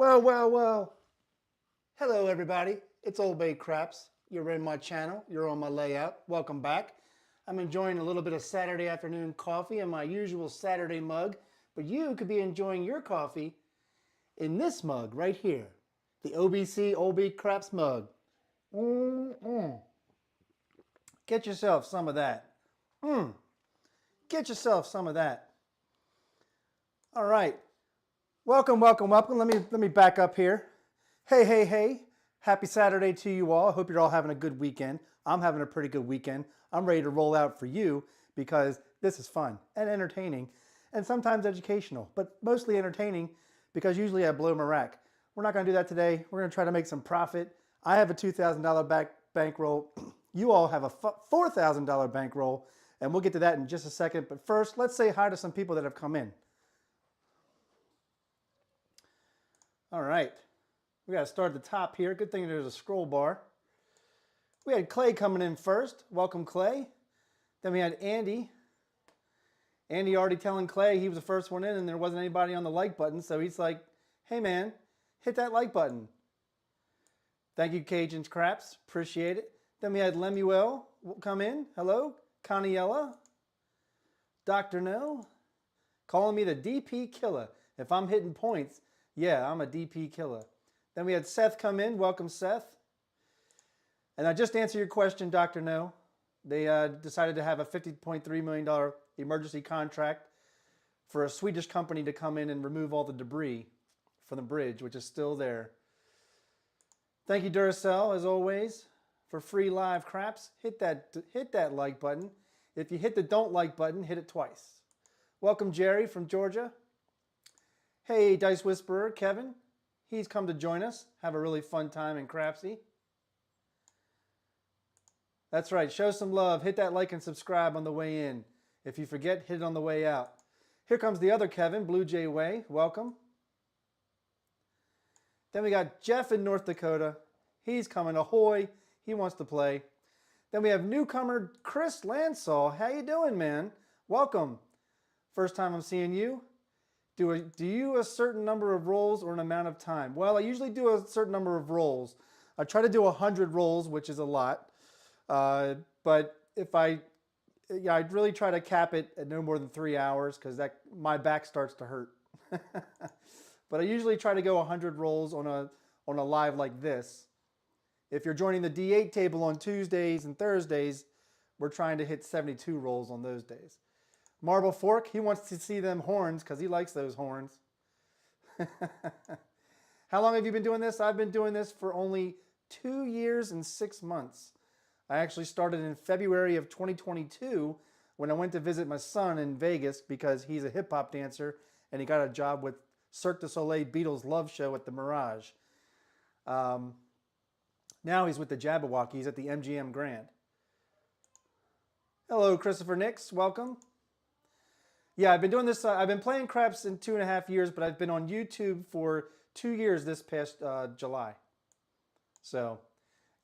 Well. Hello, everybody. It's OldBayCraps. You're in my channel. You're on my layout. Welcome back. I'm enjoying a little bit of Saturday afternoon coffee in my usual Saturday mug, but you could be enjoying your coffee in this mug right here, the OBC OldBayCraps mug. Get yourself some of that. Get yourself some of that. All right. Welcome. Let me back up here. Hey. Happy Saturday to you all. I hope you're all having a good weekend. I'm having a pretty good weekend. I'm ready to roll out for you because this is fun and entertaining and sometimes educational, but mostly entertaining because usually I blow my rack. We're not going to do that today. We're going to try to make some profit. I have a $2,000 bankroll. You all have a $4,000 bankroll, and we'll get to that in just a second. But first, let's say hi to some people that have come in. All right. We got to start at the top here. Good thing there's a scroll bar. We had Clay coming in first. Welcome, Clay. Then we had Andy. Andy already telling Clay he was the first one in and there wasn't anybody on the like button. So he's like, hey, man, hit that like button. Thank you, Cajun Craps. Appreciate it. Then we had Lemuel come in. Hello. Caniella. Dr. No. Calling me the DP killer. If I'm hitting points, yeah, I'm a DP killer. Then we had Seth come in. Welcome, Seth. And I just answered your question, Dr. No. They decided to have a $50.3 million emergency contract for a Swedish company to come in and remove all the debris from the bridge, which is still there. Thank you, Duracell, as always, for free live craps. Hit that like button. If you hit the don't like button, hit it twice. Welcome, Jerry from Georgia. Hey, Dice Whisperer, Kevin. He's come to join us. Have a really fun time in Crapsee. That's right. Show some love. Hit that like and subscribe on the way in. If you forget, hit it on the way out. Here comes the other Kevin, Blue Jay Way. Welcome. Then we got Jeff in North Dakota. He's coming. Ahoy. He wants to play. Then we have newcomer Chris Lansall. How you doing, man? Welcome. First time I'm seeing you. Do you a certain number of rolls or an amount of time? Well, I usually do a certain number of rolls. I try to do 100 rolls, which is a lot. But if I'd really try to cap it at no more than 3 hours because my back starts to hurt. But I usually try to go 100 rolls on a live like this. If you're joining the D8 table on Tuesdays and Thursdays, we're trying to hit 72 rolls on those days. Marble Fork, he wants to see them horns because he likes those horns. How long have you been doing this? I've been doing this for only 2 years and 6 months. I actually started in February of 2022 when I went to visit my son in Vegas because he's a hip-hop dancer and he got a job with Cirque du Soleil Beatles Love Show at the Mirage. Now he's with the Jabberwocky. He's at the MGM Grand. Hello, Christopher Nix. Welcome. Yeah, I've been doing this. I've been playing craps in 2.5 years, but I've been on YouTube for 2 years this past July. So,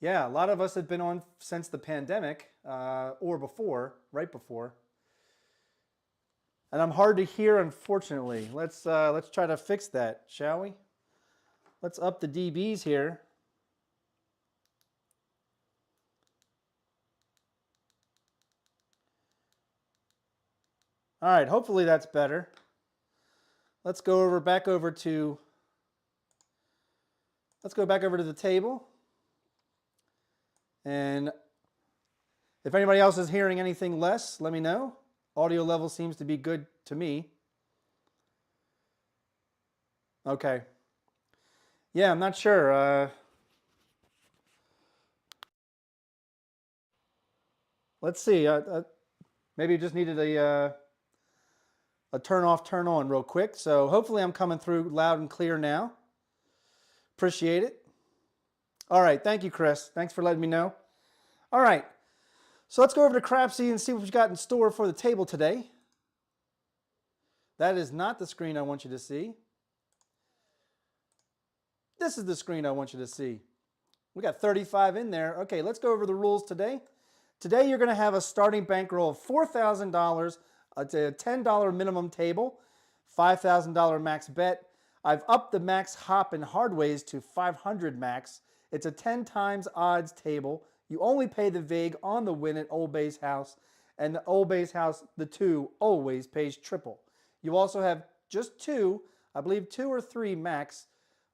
yeah, a lot of us have been on since the pandemic or before, right before. And I'm hard to hear, unfortunately. Let's try to fix that, shall we? Let's up the dBs here. All right, hopefully that's better. Let's go back over to the table. And if anybody else is hearing anything less, let me know. Audio level seems to be good to me. Okay. Yeah, I'm not sure. Let's see. Maybe you just needed a turn off, turn on real quick. So hopefully I'm coming through loud and clear now. Appreciate it. All right. Thank you, Chris. Thanks for letting me know. All right. So let's go over to Crapsee and see what we've got in store for the table today. That is not the screen I want you to see. This is the screen I want you to see. We got 35 in there. Okay, let's go over the rules today. Today you're going to have a starting bankroll of $4,000. It's a $10 minimum table, $5,000 max bet. I've upped the max hop and hardways to 500 max. It's a 10 times odds table. You only pay the vig on the win at Old Bay's house, and the Old Bay's house, the 2, always pays triple. You also have just 2, I believe 2 or 3 max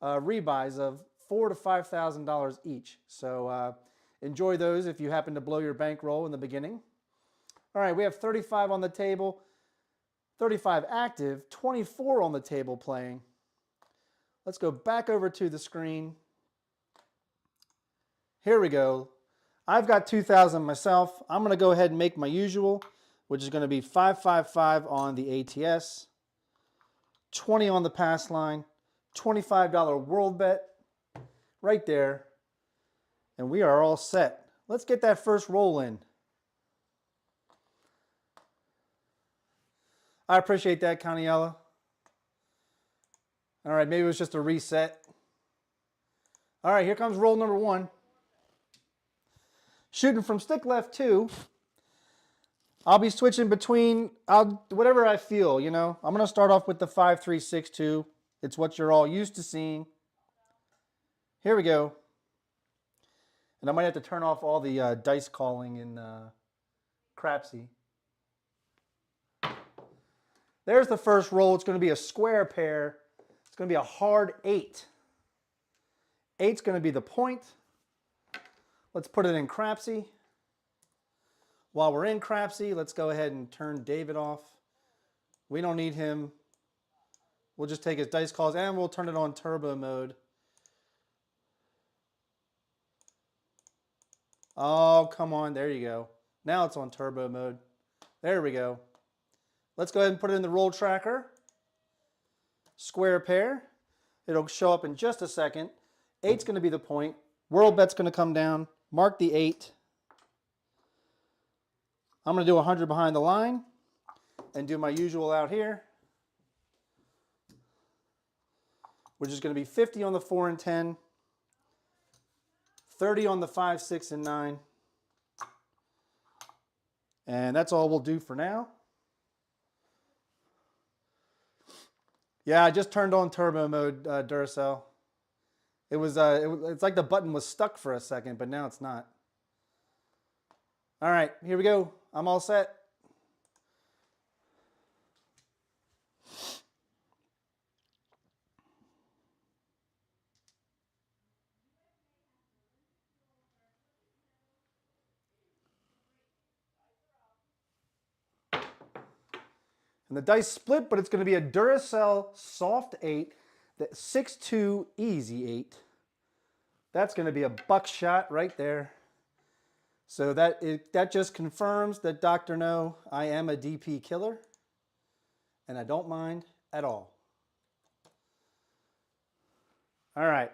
rebuys of $4,000 to $5,000 each. So enjoy those if you happen to blow your bankroll in the beginning. All right, we have 35 on the table, 35 active, 24 on the table playing. Let's go back over to the screen. Here we go. I've got 2,000 myself. I'm going to go ahead and make my usual, which is going to be 555 on the ATS, 20 on the pass line, $25 world bet right there, and we are all set. Let's get that first roll in. I appreciate that, Caniella. All right, maybe it was just a reset. All right, here comes roll number 1. Shooting from stick left 2. I'll be switching between whatever I feel, you know. I'm going to start off with the 5-3-6-2. It's what you're all used to seeing. Here we go. And I might have to turn off all the dice calling in Crapsee. There's the first roll. It's going to be a square pair. It's going to be a hard 8. 8's going to be the point. Let's put it in Crapsee. While we're in Crapsee, let's go ahead and turn David off. We don't need him. We'll just take his dice calls and we'll turn it on turbo mode. Oh, come on. There you go. Now it's on turbo mode. There we go. Let's go ahead and put it in the roll tracker. Square pair. It'll show up in just a second. 8's going to be the point. World bet's going to come down. Mark the 8. I'm going to do 100 behind the line and do my usual out here, which is going to be 50 on the 4 and 10, 30 on the 5, 6, and 9. And that's all we'll do for now. Yeah, I just turned on turbo mode, Duracell. It's like the button was stuck for a second, but now it's not. All right, here we go. I'm all set. And the dice split, but it's going to be a Duracell soft 8, the 6-2 easy 8. That's going to be a buckshot right there. So that just confirms that Dr. No, I am a DP killer, and I don't mind at all. All right,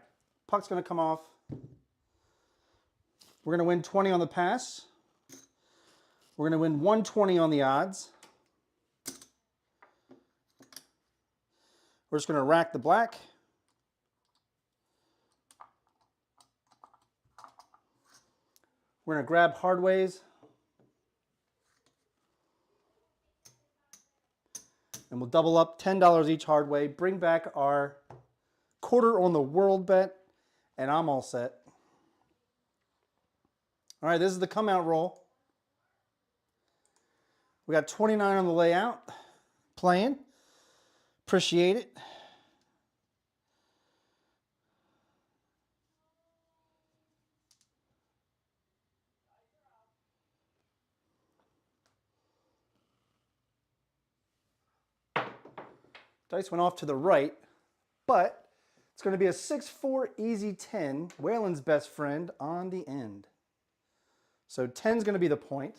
puck's going to come off. We're going to win 20 on the pass. We're going to win 120 on the odds. We're just going to rack the black. We're going to grab hardways. And we'll double up $10 each hardway. Bring back our quarter on the world bet. And I'm all set. All right, this is the come out roll. We got 29 on the layout. Playing. Appreciate it. Dice went off to the right, but it's going to be a 6-4 easy 10, Waylon's best friend on the end. So 10's going to be the point.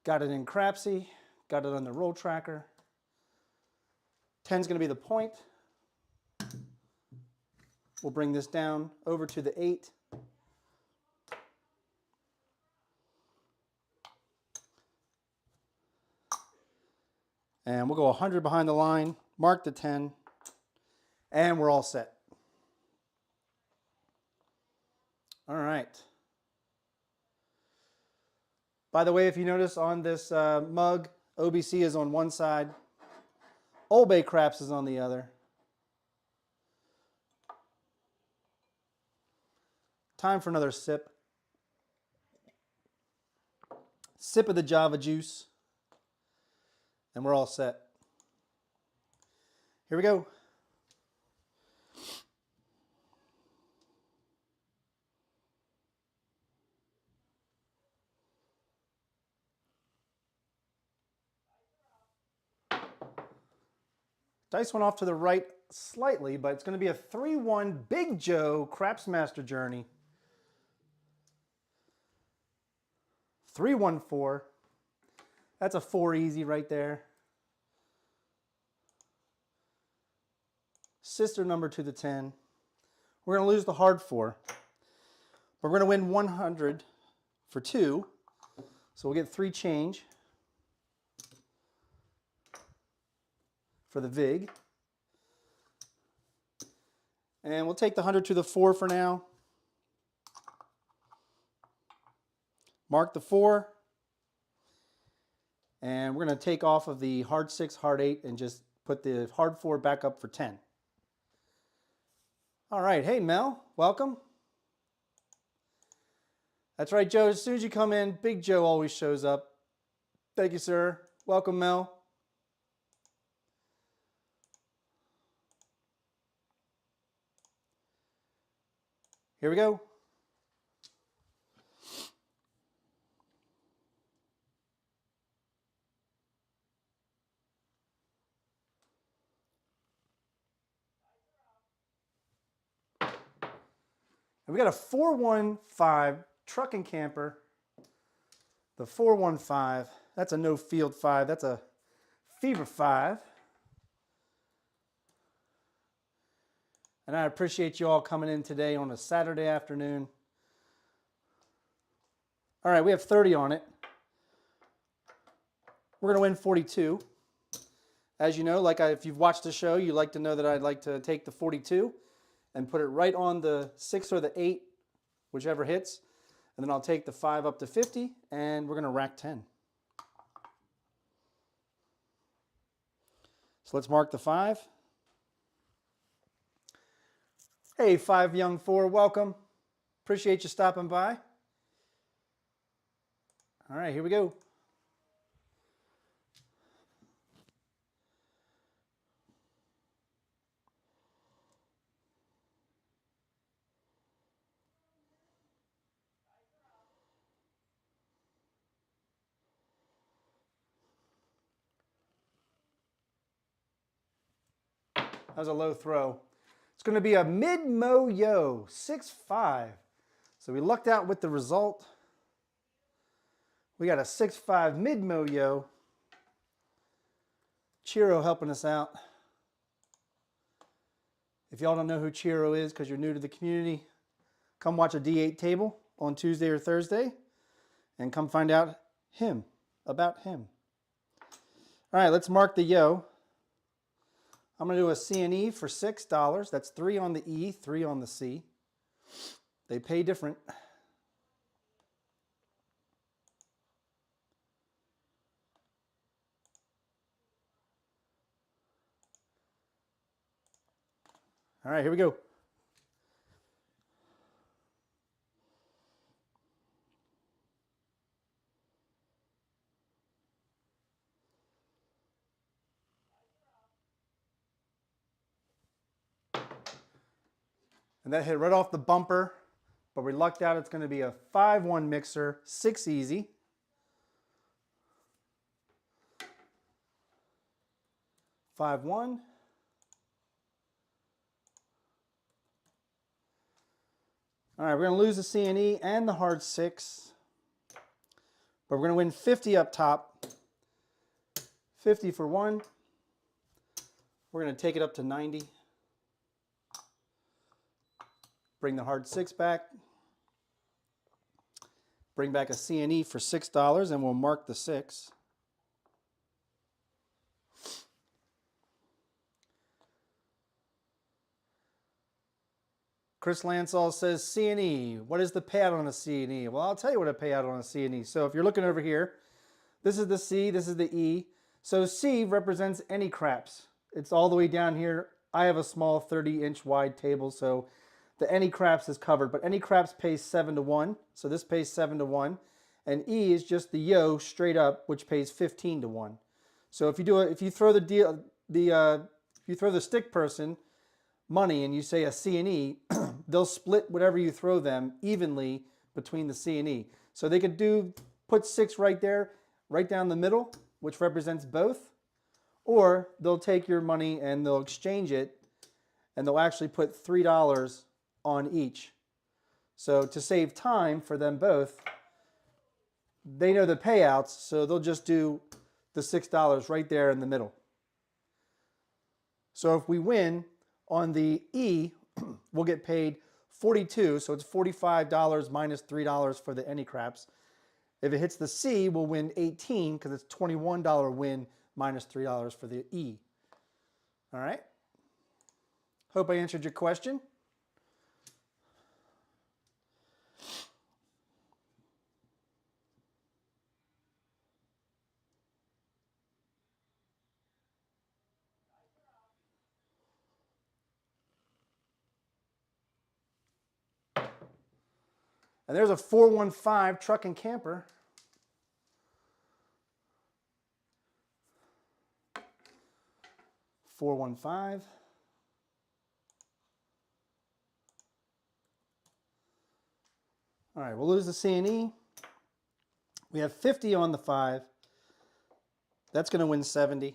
Got it in Crapsee, got it on the roll tracker. 10's going to be the point. We'll bring this down over to the 8. And we'll go 100 behind the line, mark the 10, and we're all set. All right. By the way, if you notice on this mug, OBC is on one side, OldBayCraps is on the other. Time for another sip. Sip of the Java juice. And we're all set. Here we go. Dice went off to the right slightly, but it's going to be a 3-1 Big Joe Craps Master Journey. 3-1-4. That's a 4 easy right there. Sister number to the 10. We're going to lose the hard 4. But we're going to win 100 for 2. So we'll get 3 change for the VIG. And we'll take the 100 to the 4 for now. Mark the 4. And we're going to take off of the hard 6, hard 8, and just put the hard 4 back up for 10. All right. Hey, Mel. Welcome. That's right, Joe. As soon as you come in, Big Joe always shows up. Thank you, sir. Welcome, Mel. Here we go. And we got a 415 truck and camper. The 415. That's a no field 5. That's a fever 5. And I appreciate you all coming in today on a Saturday afternoon. All right, we have 30 on it. We're going to win 42. As you know, if you've watched the show, you like to know that I'd like to take the 42 and put it right on the 6 or the 8, whichever hits. And then I'll take the 5 up to 50, and we're going to rack 10. So let's mark the 5. Hey, 5 Young 4, welcome. Appreciate you stopping by. All right, here we go. That was a low throw. It's going to be a mid-mo-yo, 6-5. So we lucked out with the result. We got a 6-5 mid-mo-yo. Chiro helping us out. If y'all don't know who Chiro is because you're new to the community, come watch a D8 table on Tuesday or Thursday and come find out about him. All right, let's mark the yo. I'm going to do a C&E for $6. That's 3 on the E, 3 on the C. They pay different. All right, here we go. And that hit right off the bumper, but we lucked out. It's going to be a 5-1 mixer, 6 easy. Five one. All right, we're going to lose the C&E and the hard 6, but we're going to win 50 up top. 50 for 1. We're going to take it up to 90. Bring the hard 6 back. Bring back a C&E for $6, and we'll mark the 6. Chris Lansall says C&E. What is the payout on a C&E? Well, I'll tell you what a payout on a C&E. So if you're looking over here, this is the C, this is the E. So C represents any craps. It's all the way down here. I have a small 30-inch wide table, so the any craps is covered, but any craps pays 7-1, so this pays 7-1, and E is just the yo straight up, which pays 15-1. So if you throw the stick person money and you say a C and E, they'll split whatever you throw them evenly between the C and E. So they could put 6 right there, right down the middle, which represents both, or they'll take your money and they'll exchange it, and they'll actually put $3 on each. So to save time for them both, they know the payouts, so they'll just do the $6 right there in the middle. So if we win on the E, we'll get paid 42, so it's $45 minus $3 for the any craps. If it hits the C, we'll win 18 because it's $21 win minus $3 for the E. All right. Hope I answered your question. And there's a 415 truck and camper. $415. All right, we'll lose the C and E. We have 50 on the 5. That's going to win 70.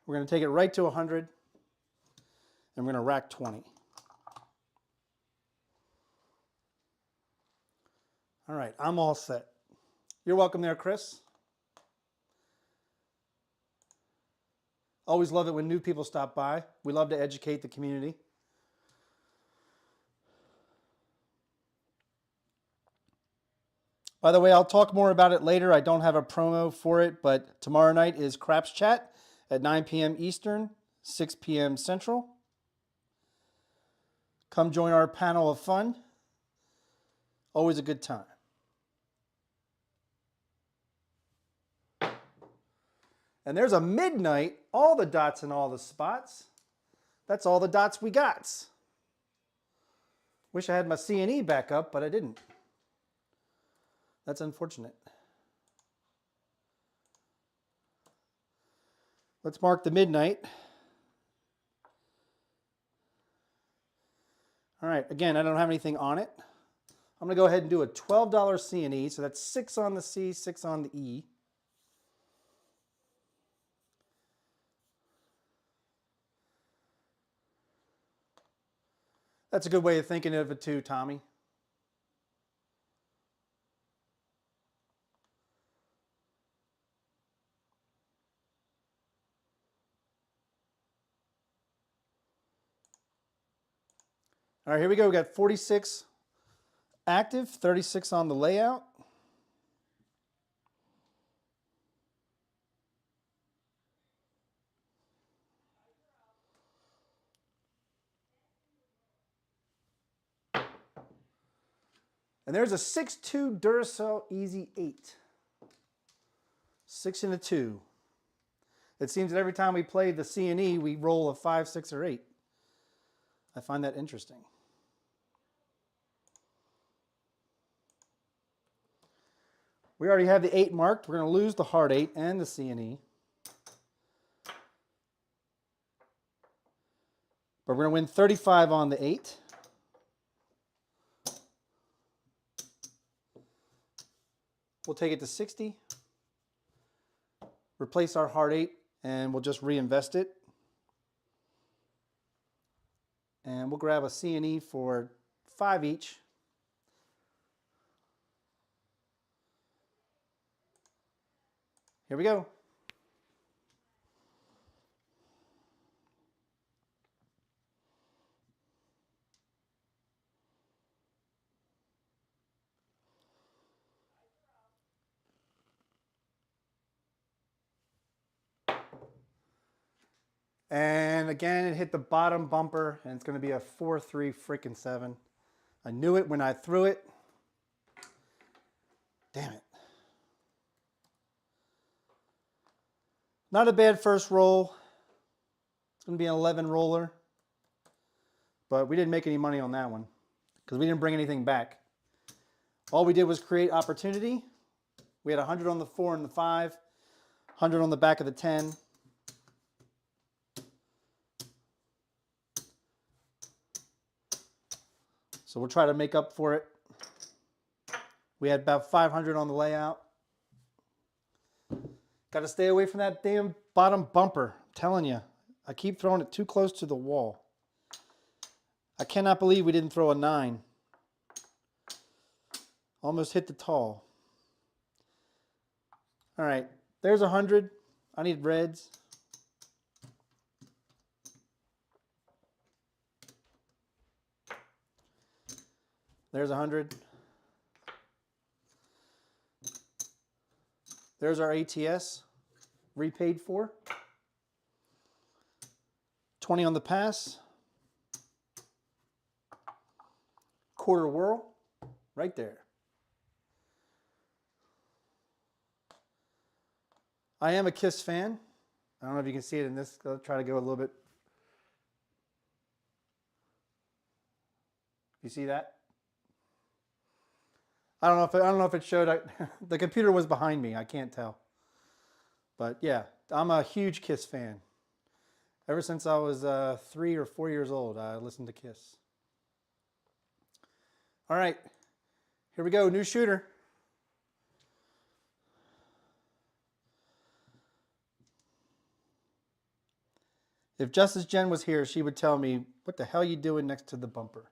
We're going to take it right to 100, and we're going to rack 20. All right, I'm all set. You're welcome there, Chris. Always love it when new people stop by. We love to educate the community. By the way, I'll talk more about it later. I don't have a promo for it, but tomorrow night is Craps Chat at 9 p.m. Eastern, 6 p.m. Central. Come join our panel of fun. Always a good time. And there's a midnight, all the dots in all the spots. That's all the dots we got. Wish I had my C and E back up, but I didn't. That's unfortunate. Let's mark the midnight. All right, again, I don't have anything on it. I'm going to go ahead and do a $12 C and E, so that's 6 on the C, 6 on the E. That's a good way of thinking of it too, Tommy. All right, here we go. We got 46 active, 36 on the layout. And there's a 6-2 Duracell Easy 8. 6 and a 2. It seems that every time we play the C and E, we roll a 5, 6, or 8. I find that interesting. We already have the 8 marked. We're going to lose the hard 8 and the C and E. But we're going to win 35 on the 8. We'll take it to 60. Replace our hard 8, and we'll just reinvest it. And we'll grab a C and E for 5 each. Here we go. And again, it hit the bottom bumper, and it's going to be a 4-3 freaking 7. I knew it when I threw it. Damn it. Not a bad first roll. It's going to be an 11 roller. But we didn't make any money on that one because we didn't bring anything back. All we did was create opportunity. We had 100 on the 4 and the 5, 100 on the back of the 10. So we'll try to make up for it. We had about 500 on the layout. Got to stay away from that damn bottom bumper. I'm telling you, I keep throwing it too close to the wall. I cannot believe we didn't throw a 9. Almost hit the tall. All right, there's 100. I need reds. There's 100. There's our ATS, repaid for. 20 on the pass. Quarter whirl, right there. I am a KISS fan. I don't know if you can see it in this. I'll try to go a little bit. You see that? I don't know if it showed. The computer was behind me. I can't tell. But yeah, I'm a huge KISS fan. Ever since I was 3 or 4 years old, I listened to KISS. All right, here we go. New shooter. If Justice Jen was here, she would tell me, what the hell are you doing next to the bumper?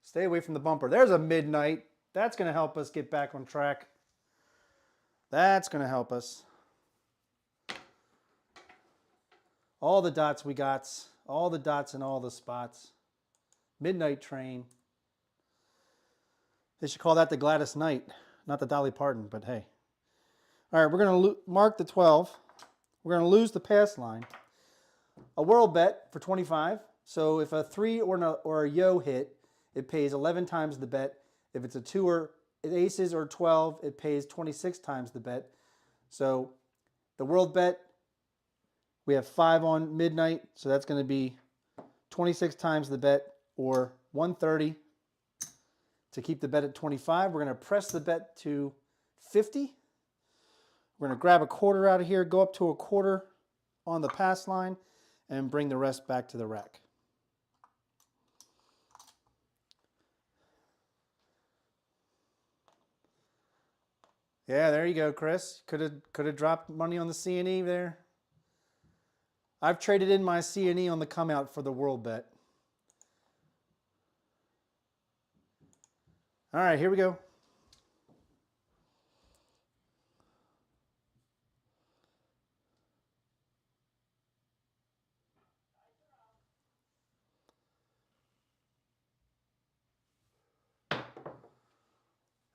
Stay away from the bumper. There's a midnight. That's going to help us get back on track. That's going to help us. All the dots we got. All the dots in all the spots. Midnight train. They should call that the Gladys Knight. Not the Dolly Parton, but hey. All right, we're going to mark the 12. We're going to lose the pass line. A world bet for 25. So if a 3 or a yo hit, it pays 11 times the bet. If it's a 2 or aces or 12, it pays 26 times the bet. So the world bet, we have 5 on midnight. So that's going to be 26 times the bet, or 130 to keep the bet at 25. We're going to press the bet to 50. We're going to grab a quarter out of here, go up to a quarter on the pass line, and bring the rest back to the rack. Yeah, there you go, Chris. Could have dropped money on the C&E there. I've traded in my C&E on the come out for the world bet. All right, here we go.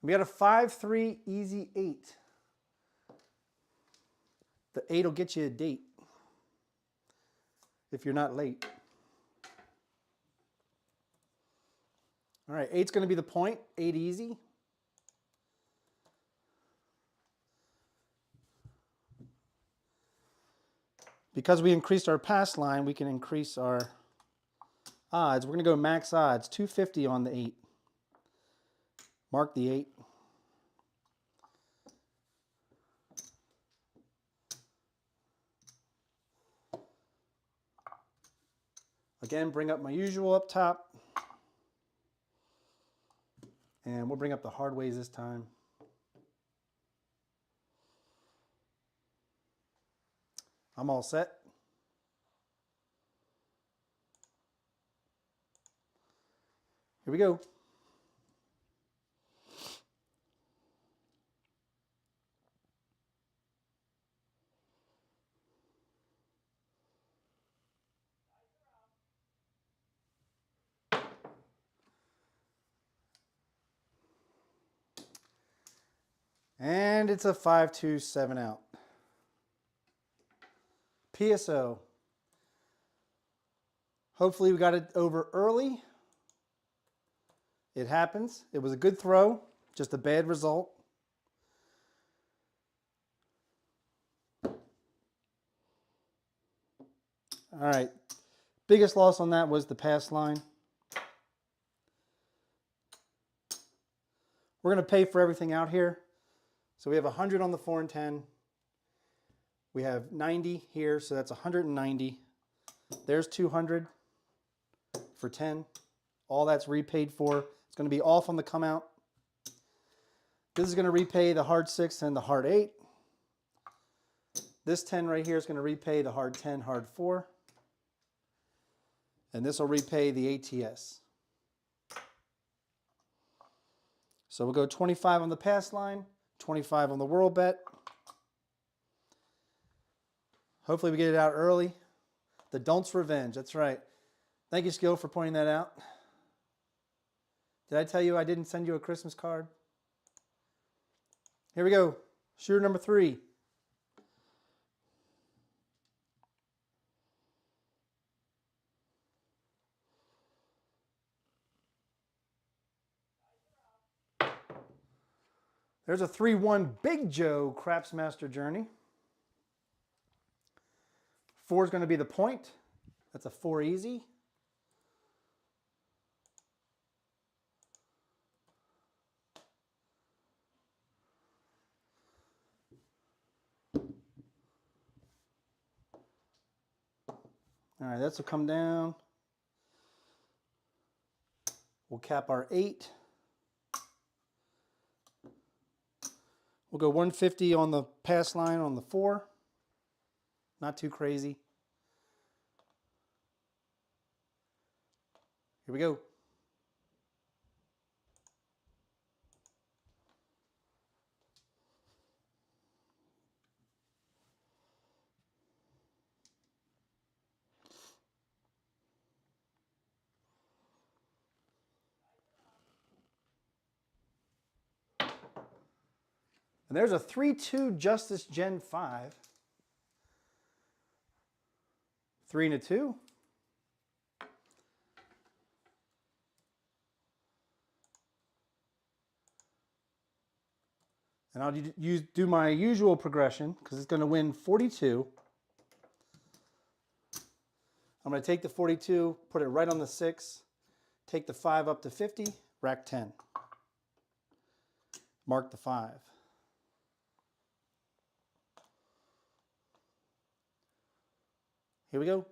We got a 5-3 easy 8. The 8 will get you a date if you're not late. All right, 8's going to be the point. 8 easy. Because we increased our pass line, we can increase our odds. We're going to go max odds, 250 on the 8. Mark the 8. Again, bring up my usual up top. And we'll bring up the hard ways this time. I'm all set. Here we go. And it's a 5-2, 7 out. PSO. Hopefully we got it over early. It happens. It was a good throw, just a bad result. All right. Biggest loss on that was the pass line. We're going to pay for everything out here. So we have 100 on the 4 and 10. We have 90 here, so that's 190. There's 200 for 10. All that's repaid for. It's going to be off on the come out. This is going to repay the hard 6 and the hard 8. This 10 right here is going to repay the hard 10, hard 4. And this will repay the ATS. So we'll go 25 on the pass line, 25 on the World Bet. Hopefully we get it out early. The Don't's Revenge, that's right. Thank you, Skill, for pointing that out. Did I tell you I didn't send you a Christmas card? Here we go. Shooter number 3. There's a 3-1 Big Joe Craps Master Journey. 4 is going to be the point. That's a 4 easy. All right, this will come down. We'll cap our 8. We'll go 150 on the pass line on the 4. Not too crazy. Here we go. And there's a 3-2 Justice Gen 5. 3 and a 2. And I'll do my usual progression because it's going to win 42. I'm going to take the 42, put it right on the 6, take the 5 up to 50, rack 10. Mark the 5. Here we go.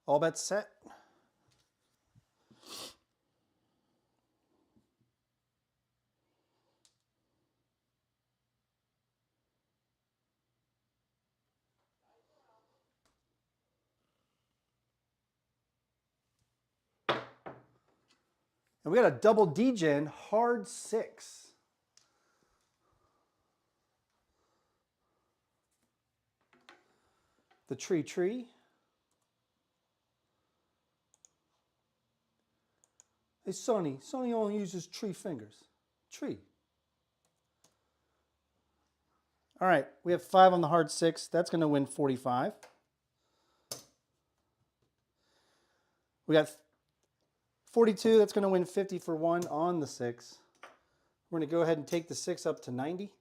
All bets set. And we got a double D-Gen hard 6. The tree. Hey, Sonny only uses tree fingers. Tree. All right, we have 5 on the hard 6. That's going to win 45. We got 42. That's going to win 50 for 1 on the 6. We're going to go ahead and take the 6 up to 90.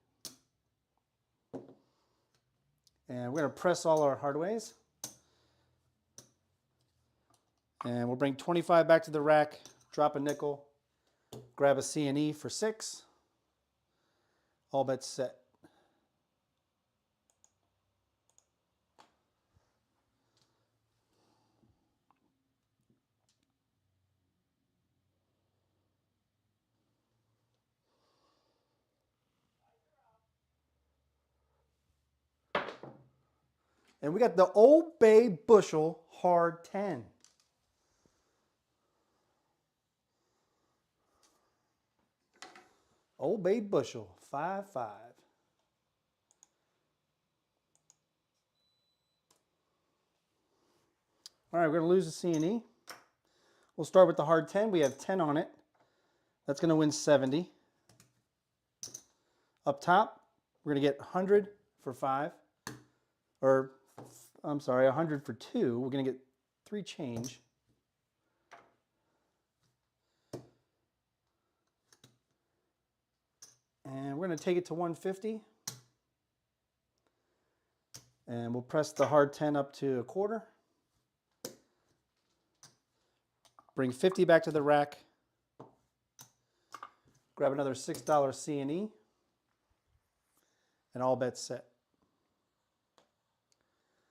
And we're going to press all our hard ways. And we'll bring 25 back to the rack, drop a nickel, grab a C and E for 6. All bets set. And we got the Old Bay Bushel hard 10. Old Bay Bushel 5-5. All right, we're going to lose the C and E. We'll start with the hard 10. We have 10 on it. That's going to win 70. Up top, we're going to get 100 for 5. Or, I'm sorry, 100 for 2. We're going to get 3 change. And we're going to take it to 150. And we'll press the hard 10 up to a quarter. Bring 50 back to the rack. Grab another $6 C&E. And all bets set.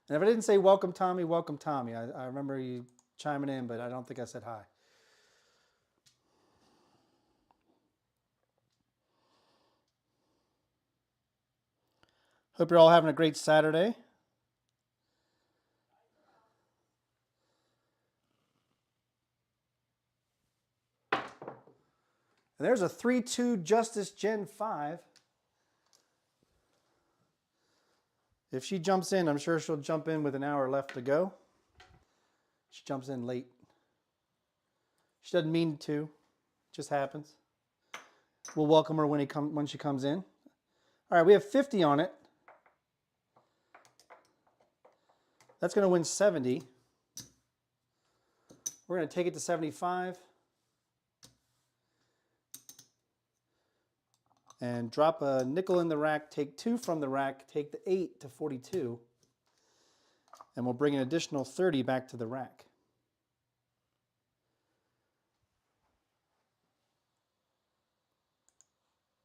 And if I didn't say welcome Tommy, welcome Tommy. I remember you chiming in, but I don't think I said hi. Hope you're all having a great Saturday. And there's a 3-2 Justice Gen 5. If she jumps in, I'm sure she'll jump in with an hour left to go. She jumps in late. She doesn't mean to. It just happens. We'll welcome her when she comes in. All right, we have 50 on it. That's going to win 70. We're going to take it to 75. And drop a nickel in the rack, take 2 from the rack, take the 8 to 42. And we'll bring an additional 30 back to the rack.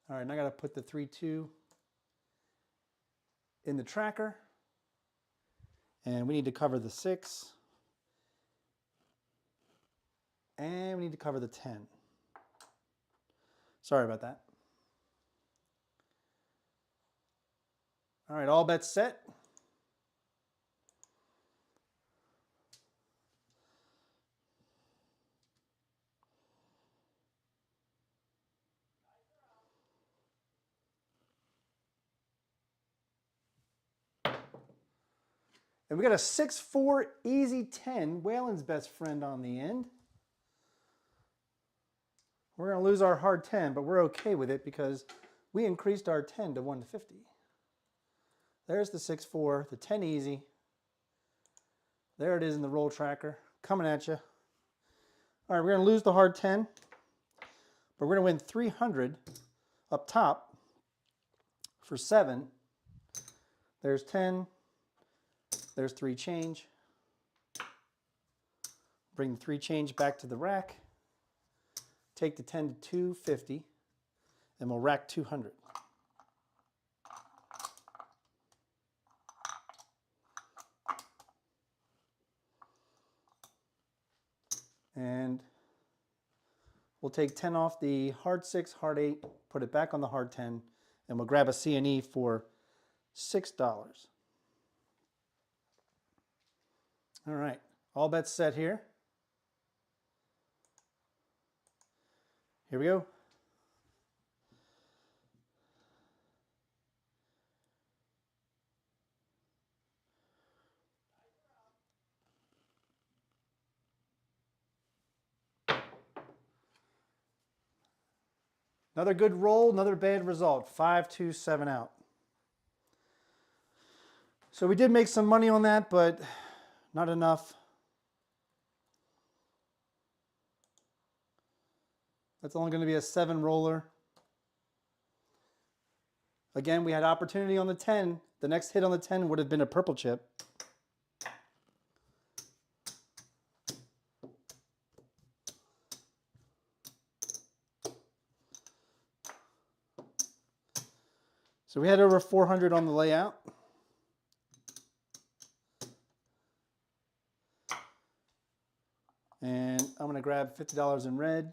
All right, now I got to put the 3-2 in the tracker. And we need to cover the 6. And we need to cover the 10. Sorry about that. All right, all bets set. And we got a 6-4 easy 10, Waylon's best friend on the end. We're going to lose our hard 10, but we're okay with it because we increased our 10 to 150. There's the 6-4, the 10 easy. There it is in the roll tracker, coming at you. All right, we're going to lose the hard 10, but we're going to win 300 up top for 7. There's 10. There's 3 change. Bring the 3 change back to the rack. Take the 10 to 250, and we'll rack 200. And we'll take 10 off the hard 6, hard 8, put it back on the hard 10, and we'll grab a C&E for $6. All right, all bets set here. Here we go. Another good roll, another bad result. 5, 2, 7 out. So we did make some money on that, but not enough. That's only going to be a 7 roller. Again, we had opportunity on the 10. The next hit on the 10 would have been a purple chip. So we had over 400 on the layout. And I'm going to grab $50 in red.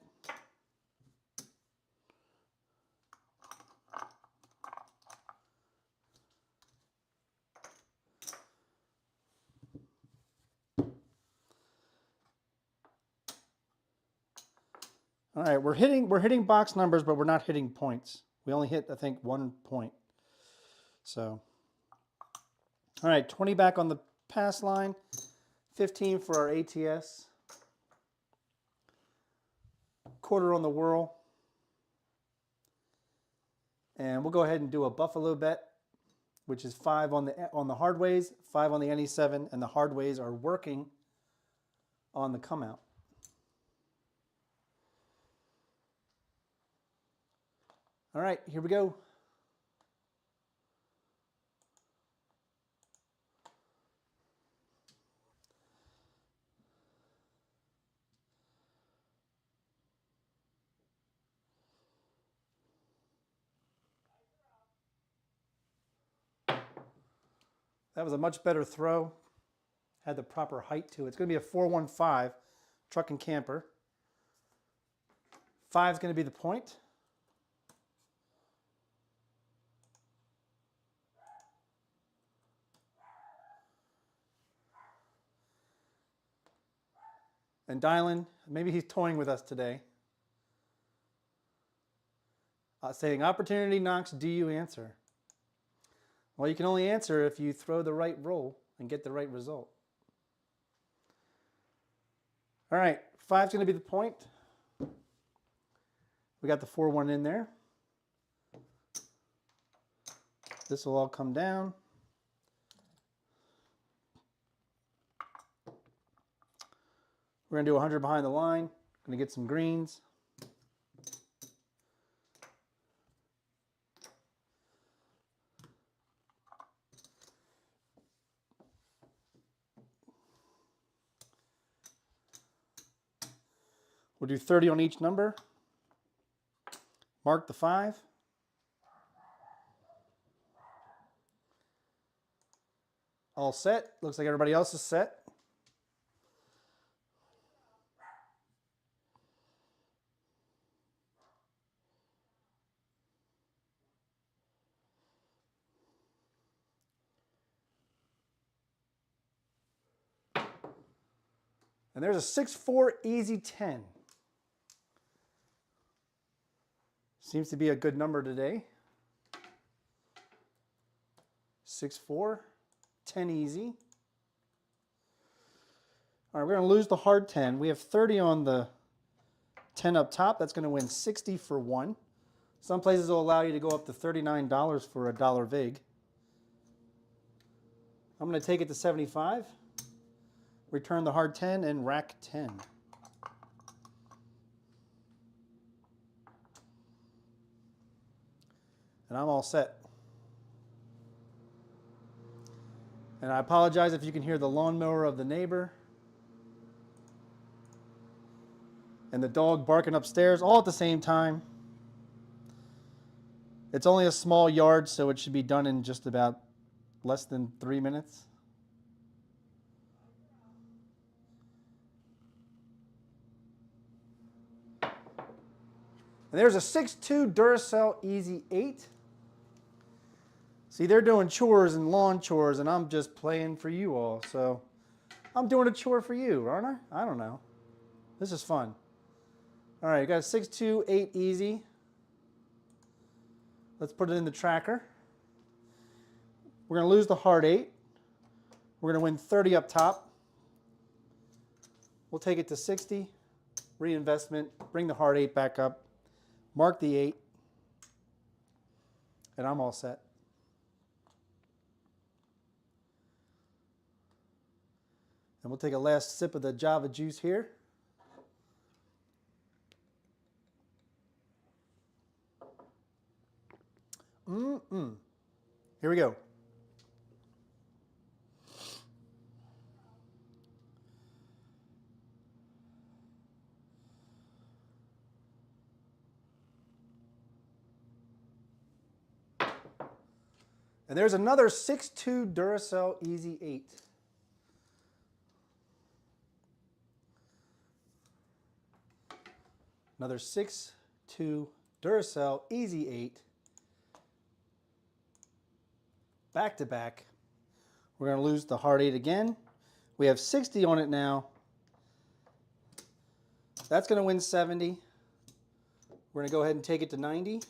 All right, we're hitting box numbers, but we're not hitting points. We only hit, I think, 1 point. So, all right, 20 back on the pass line, 15 for our ATS, quarter on the whirl, and we'll go ahead and do a buffalo bet, which is 5 on the hard ways, 5 on the NE7, and the hard ways are working on the come out. All right, here we go. That was a much better throw. Had the proper height to it. It's going to be a 4-1-5 truck and camper. 5 is going to be the point. And Dylan, maybe he's toying with us today. Saying, opportunity knocks, do you answer? Well, you can only answer if you throw the right roll and get the right result. All right, 5 is going to be the point. We got the 4-1 in there. This will all come down. We're going to do 100 behind the line. Going to get some greens. We'll do 30 on each number. Mark the 5. All set. Looks like everybody else is set. And there's a 6-4 easy 10. Seems to be a good number today. 6-4, 10 easy. All right, we're going to lose the hard 10. We have 30 on the 10 up top. That's going to win 60 for 1. Some places will allow you to go up to $39 for a dollar vig. I'm going to take it to 75. Return the hard 10 and rack 10. And I'm all set. And I apologize if you can hear the lawnmower of the neighbor and the dog barking upstairs all at the same time. It's only a small yard, so it should be done in just about less than 3 minutes. And there's a 6-2 Duracell Easy 8. See, they're doing chores and lawn chores, and I'm just playing for you all. So I'm doing a chore for you, aren't I? I don't know. This is fun. All right, you got a 6-2, 8 easy. Let's put it in the tracker. We're going to lose the hard 8. We're going to win 30 up top. We'll take it to 60. Reinvestment. Bring the hard 8 back up. Mark the 8. And I'm all set. And we'll take a last sip of the Java juice here. Here we go. And there's another 6-2 Duracell Easy 8. Another 6-2 Duracell Easy 8. Back to back. We're going to lose the hard 8 again. We have 60 on it now. That's going to win 70. We're going to go ahead and take it to 90.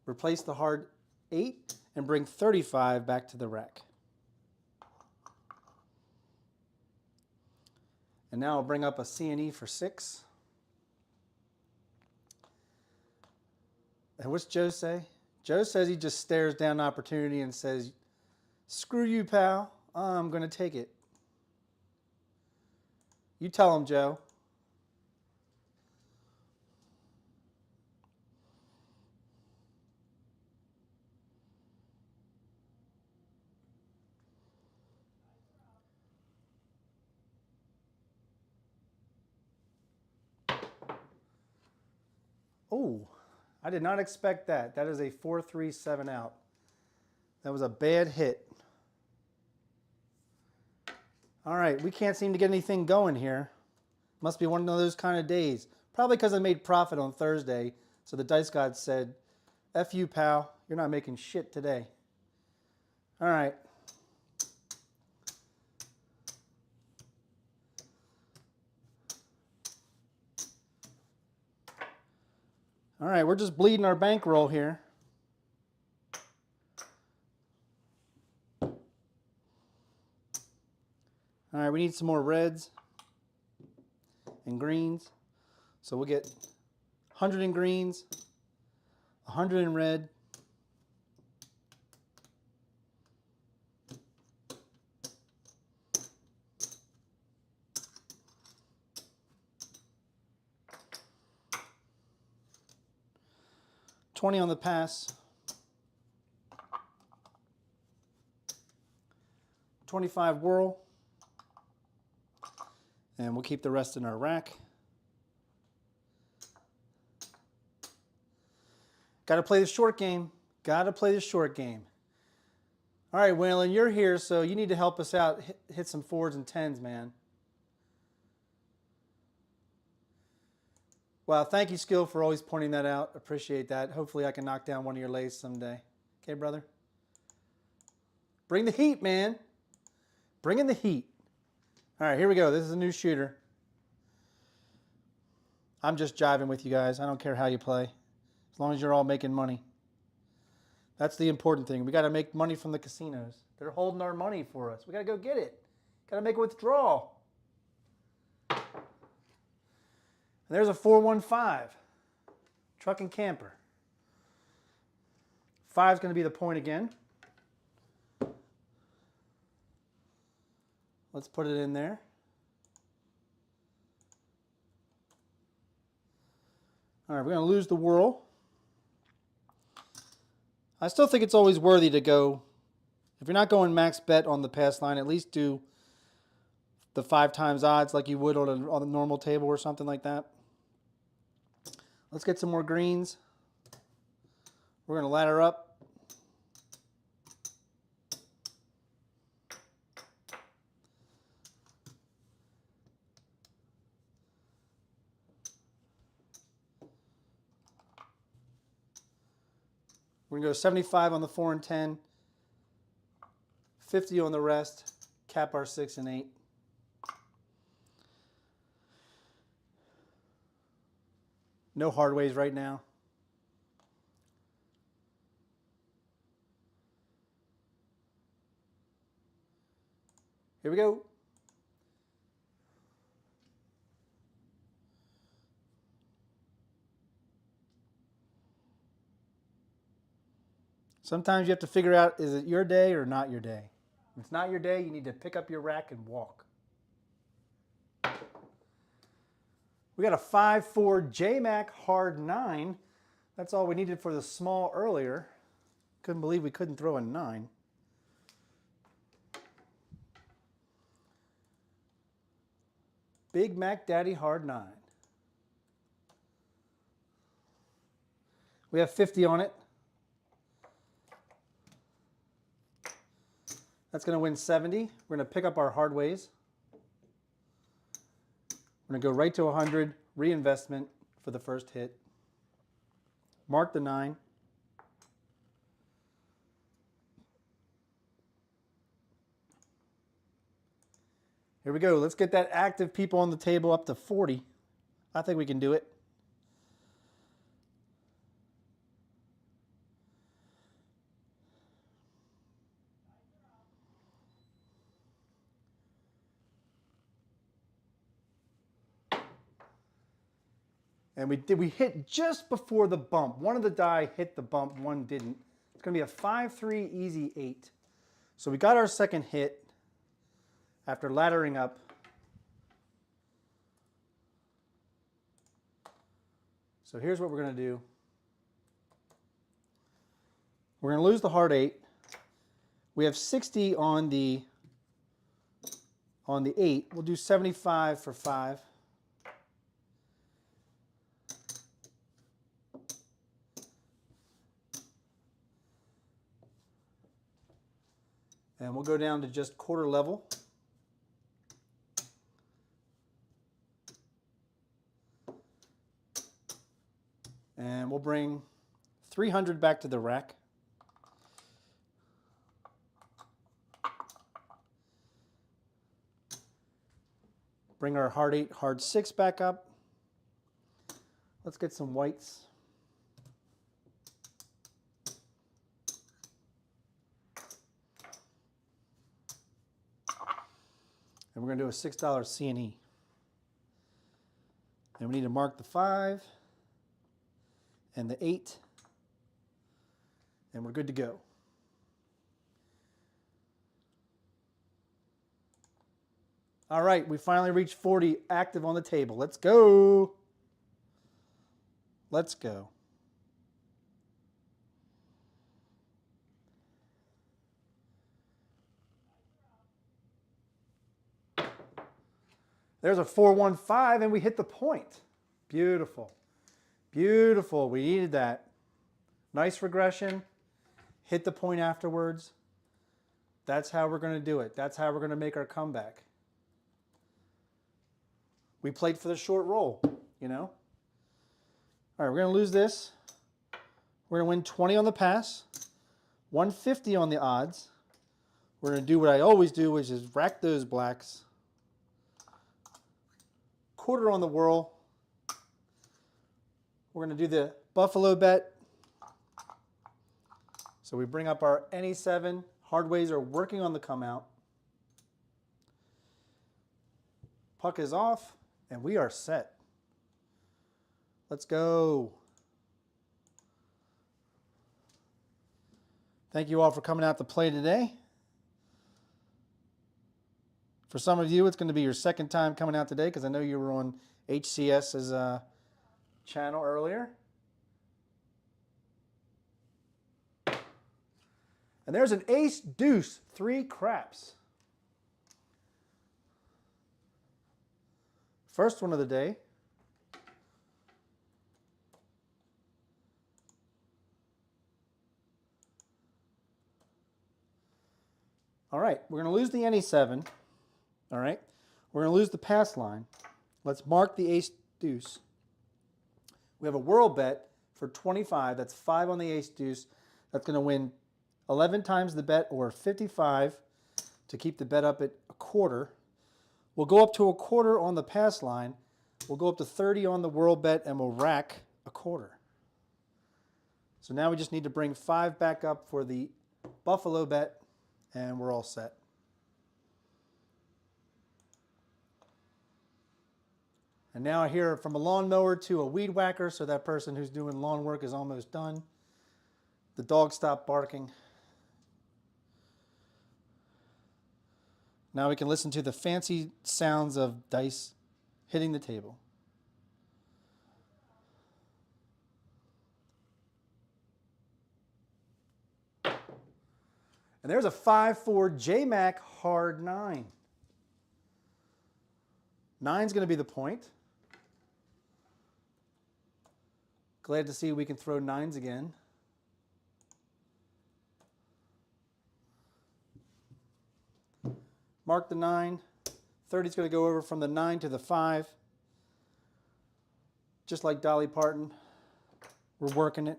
Replace the hard 8 and bring 35 back to the rack. And now I'll bring up a C&E for 6. And what's Joe say? Joe says he just stares down opportunity and says, screw you, pal. I'm going to take it. You tell him, Joe. Oh, I did not expect that. That is a 4-3-7 out. That was a bad hit. All right, we can't seem to get anything going here. Must be one of those kind of days. Probably because I made profit on Thursday. So the dice god said, F you, pal. You're not making shit today. All right. All right, we're just bleeding our bankroll here. All right, we need some more reds and greens. So we'll get 100 in greens, 100 in red, $20 on the pass, 25 whirl, and we'll keep the rest in our rack. Got to play the short game. Got to play the short game. All right, Waylon, you're here, so you need to help us out. Hit some 4s and 10s, man. Wow, thank you, Skill, for always pointing that out. Appreciate that. Hopefully I can knock down one of your lays someday. Okay, brother? Bring the heat, man. Bring in the heat. All right, here we go. This is a new shooter. I'm just jiving with you guys. I don't care how you play, as long as you're all making money. That's the important thing. We got to make money from the casinos. They're holding our money for us. We got to go get it. Got to make a withdrawal. And there's a 415. Truck and camper. 5's going to be the point again. Let's put it in there. All right, we're going to lose the whirl. I still think it's always worthy to go, if you're not going max bet on the pass line, at least do the 5 times odds like you would on a normal table or something like that. Let's get some more greens. We're going to ladder up. We're going to go 75 on the 4 and 10, 50 on the rest, cap our 6 and 8. No hard ways right now. Here we go. Sometimes you have to figure out, is it your day or not your day? If it's not your day, you need to pick up your rack and walk. We got a 5-4 J-Mac hard 9. That's all we needed for the small earlier. Couldn't believe we couldn't throw a 9. Big Mac Daddy hard 9. We have 50 on it. That's going to win 70. We're going to pick up our hard ways. We're going to go right to 100, reinvestment for the first hit. Mark the 9. Here we go. Let's get that active people on the table up to 40. I think we can do it. And we hit just before the bump. One of the die hit the bump, one didn't. It's going to be a 5-3 easy 8. So we got our second hit after laddering up. So here's what we're going to do. We're going to lose the hard 8. We have 60 on the 8. We'll do 75 for 5. And we'll go down to just quarter level. And we'll bring 300 back to the rack. Bring our hard 8, hard 6 back up. Let's get some whites. And we're going to do a $6 C&E. And we need to mark the 5 and the 8. And we're good to go. All right, we finally reached 40 active on the table. Let's go. Let's go. There's a 415 and we hit the point. Beautiful. Beautiful. We needed that. Nice regression. Hit the point afterwards. That's how we're going to do it. That's how we're going to make our comeback. We played for the short roll, you know. All right, we're going to lose this. We're going to win 20 on the pass, 150 on the odds. We're going to do what I always do, which is rack those blacks. Quarter on the whirl. We're going to do the buffalo bet. So we bring up our NE7. Hardways are working on the come out. Puck is off, and we are set. Let's go. Thank you all for coming out to play today. For some of you, it's going to be your second time coming out today because I know you were on HCS's channel earlier. And there's an ace, deuce, 3 craps. First one of the day. All right, we're going to lose the NE7. All right, we're going to lose the pass line. Let's mark the ace, deuce. We have a whirl bet for 25. That's 5 on the ace, deuce. That's going to win 11 times the bet, or 55 to keep the bet up at a quarter. We'll go up to a quarter on the pass line. We'll go up to 30 on the whirl bet, and we'll rack a quarter. So now we just need to bring 5 back up for the buffalo bet, and we're all set. And now I hear from a lawnmower to a weed whacker, so that person who's doing lawn work is almost done. The dog stopped barking. Now we can listen to the fancy sounds of dice hitting the table. And there's a 5-4 J-Mac hard 9. 9's going to be the point. Glad to see we can throw 9s again. Mark the 9. 30's going to go over from the 9 to the 5. Just like Dolly Parton, we're working it.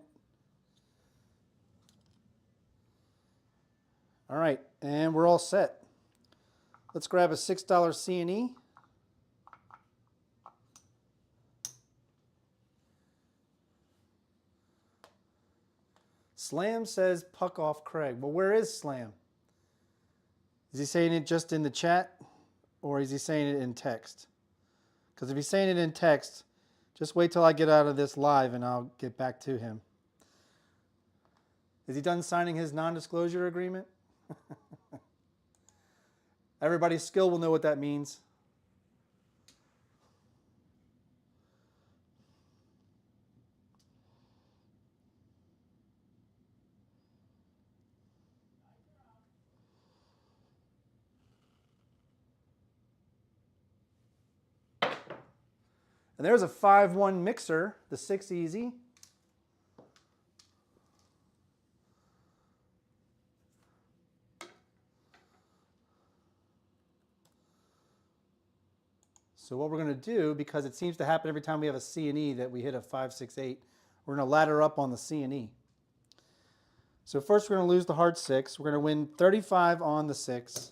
All right, and we're all set. Let's grab a $6 C&E. Slam says puck off Craig. Well, where is Slam? Is he saying it just in the chat, or is he saying it in text? Because if he's saying it in text, just wait till I get out of this live and I'll get back to him. Is he done signing his non-disclosure agreement? Everybody's skill will know what that means. And there's a 5-1 mixer, the 6 easy. So what we're going to do, because it seems to happen every time we have a C and E that we hit a 5, 6, 8, we're going to ladder up on the C and E. So first we're going to lose the hard 6. We're going to win 35 on the 6.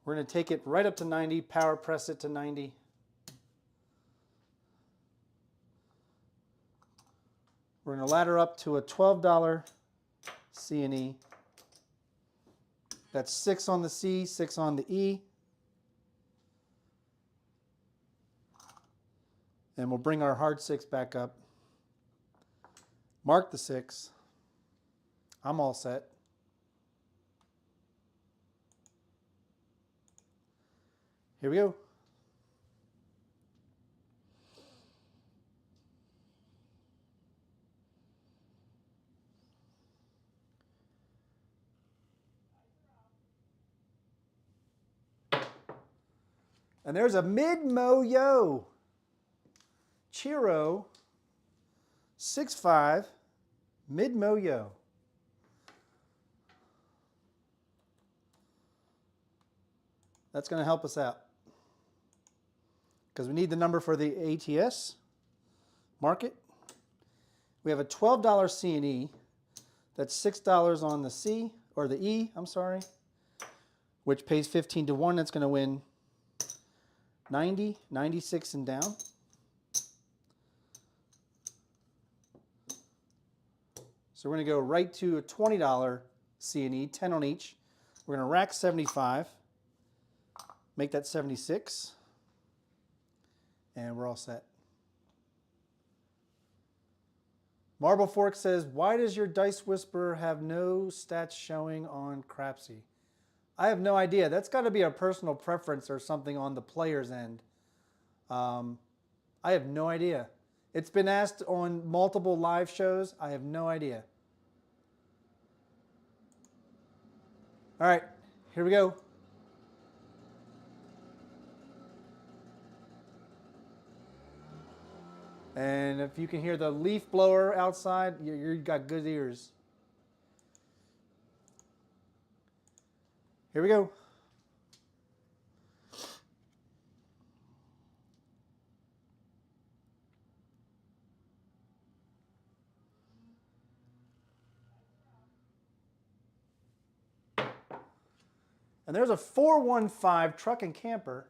We're going to take it right up to 90, power press it to 90. We're going to ladder up to a $12 C and E. That's 6 on the C, 6 on the E. And we'll bring our hard 6 back up. Mark the 6. I'm all set. Here we go. And there's a mid-mo-yo. Chiro 6.5 mid-mo-yo. That's going to help us out because we need the number for the ATS market. We have a $12 C and E. That's $6 on the C, or the E, I'm sorry, which pays 15 to 1. That's going to win 90, 96 and down. So we're going to go right to a $20 C and E, 10 on each. We're going to rack 75, make that 76, and we're all set. Marble Fork says, why does your Dice Whisperer have no stats showing on Crapsee? I have no idea. That's got to be a personal preference or something on the player's end. I have no idea. It's been asked on multiple live shows. I have no idea. All right, here we go. And if you can hear the leaf blower outside, you've got good ears. Here we go. And there's a 415 truck and camper.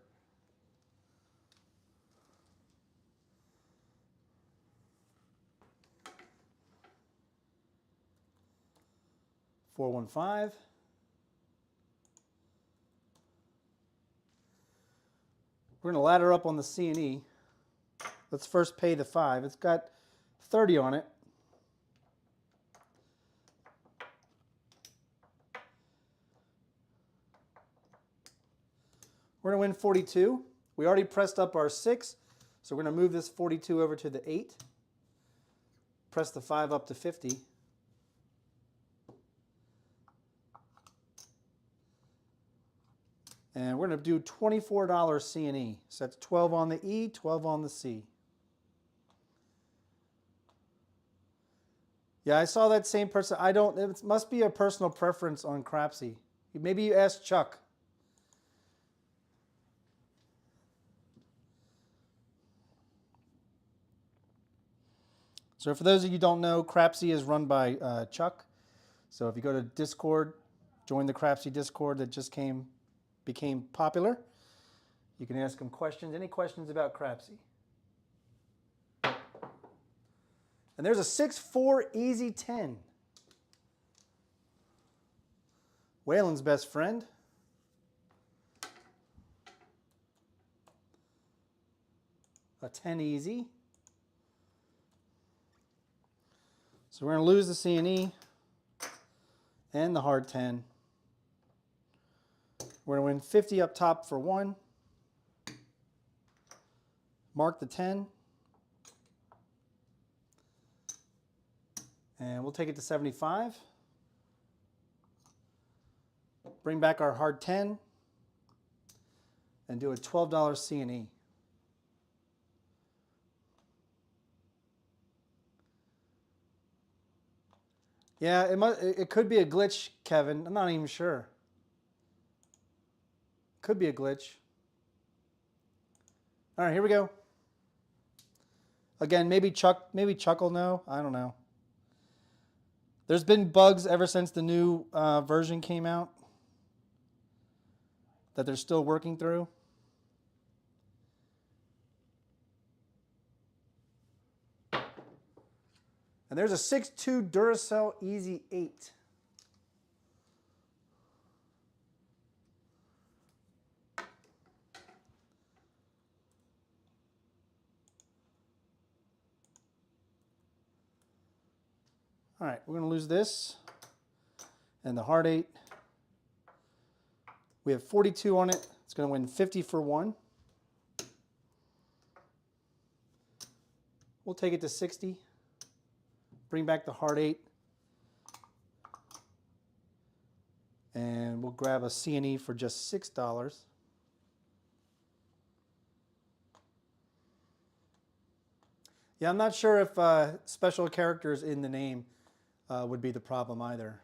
We're going to ladder up on the C and E. Let's first pay the 5. It's got 30 on it. We're going to win 42. We already pressed up our 6, so we're going to move this 42 over to the 8. Press the 5 up to 50. And we're going to do $24 C and E. So that's 12 on the E, 12 on the C. Yeah, I saw that same person. It must be a personal preference on Crapsee. Maybe you ask Chuck. So for those of you who don't know, Crapsee is run by Chuck. So if you go to Discord, join the Crapsee Discord that just became popular. You can ask him questions, any questions about Crapsee. And there's a 6-4 easy 10. Waylon's best friend. A 10 easy. So we're going to lose the C and E and the hard 10. We're going to win 50 up top for 1. Mark the 10. And we'll take it to 75. Bring back our hard 10 and do a $12 C and E. Yeah, it could be a glitch, Kevin. I'm not even sure. Could be a glitch. All right, here we go. Again, maybe Chuck will know. I don't know. There's been bugs ever since the new version came out that they're still working through. And there's a 6.2 Duracell Easy 8. All right, we're going to lose this and the hard 8. We have 42 on it. It's going to win 50 for 1. We'll take it to 60. Bring back the hard 8. And we'll grab a C&E for just $6. Yeah, I'm not sure if special characters in the name would be the problem either.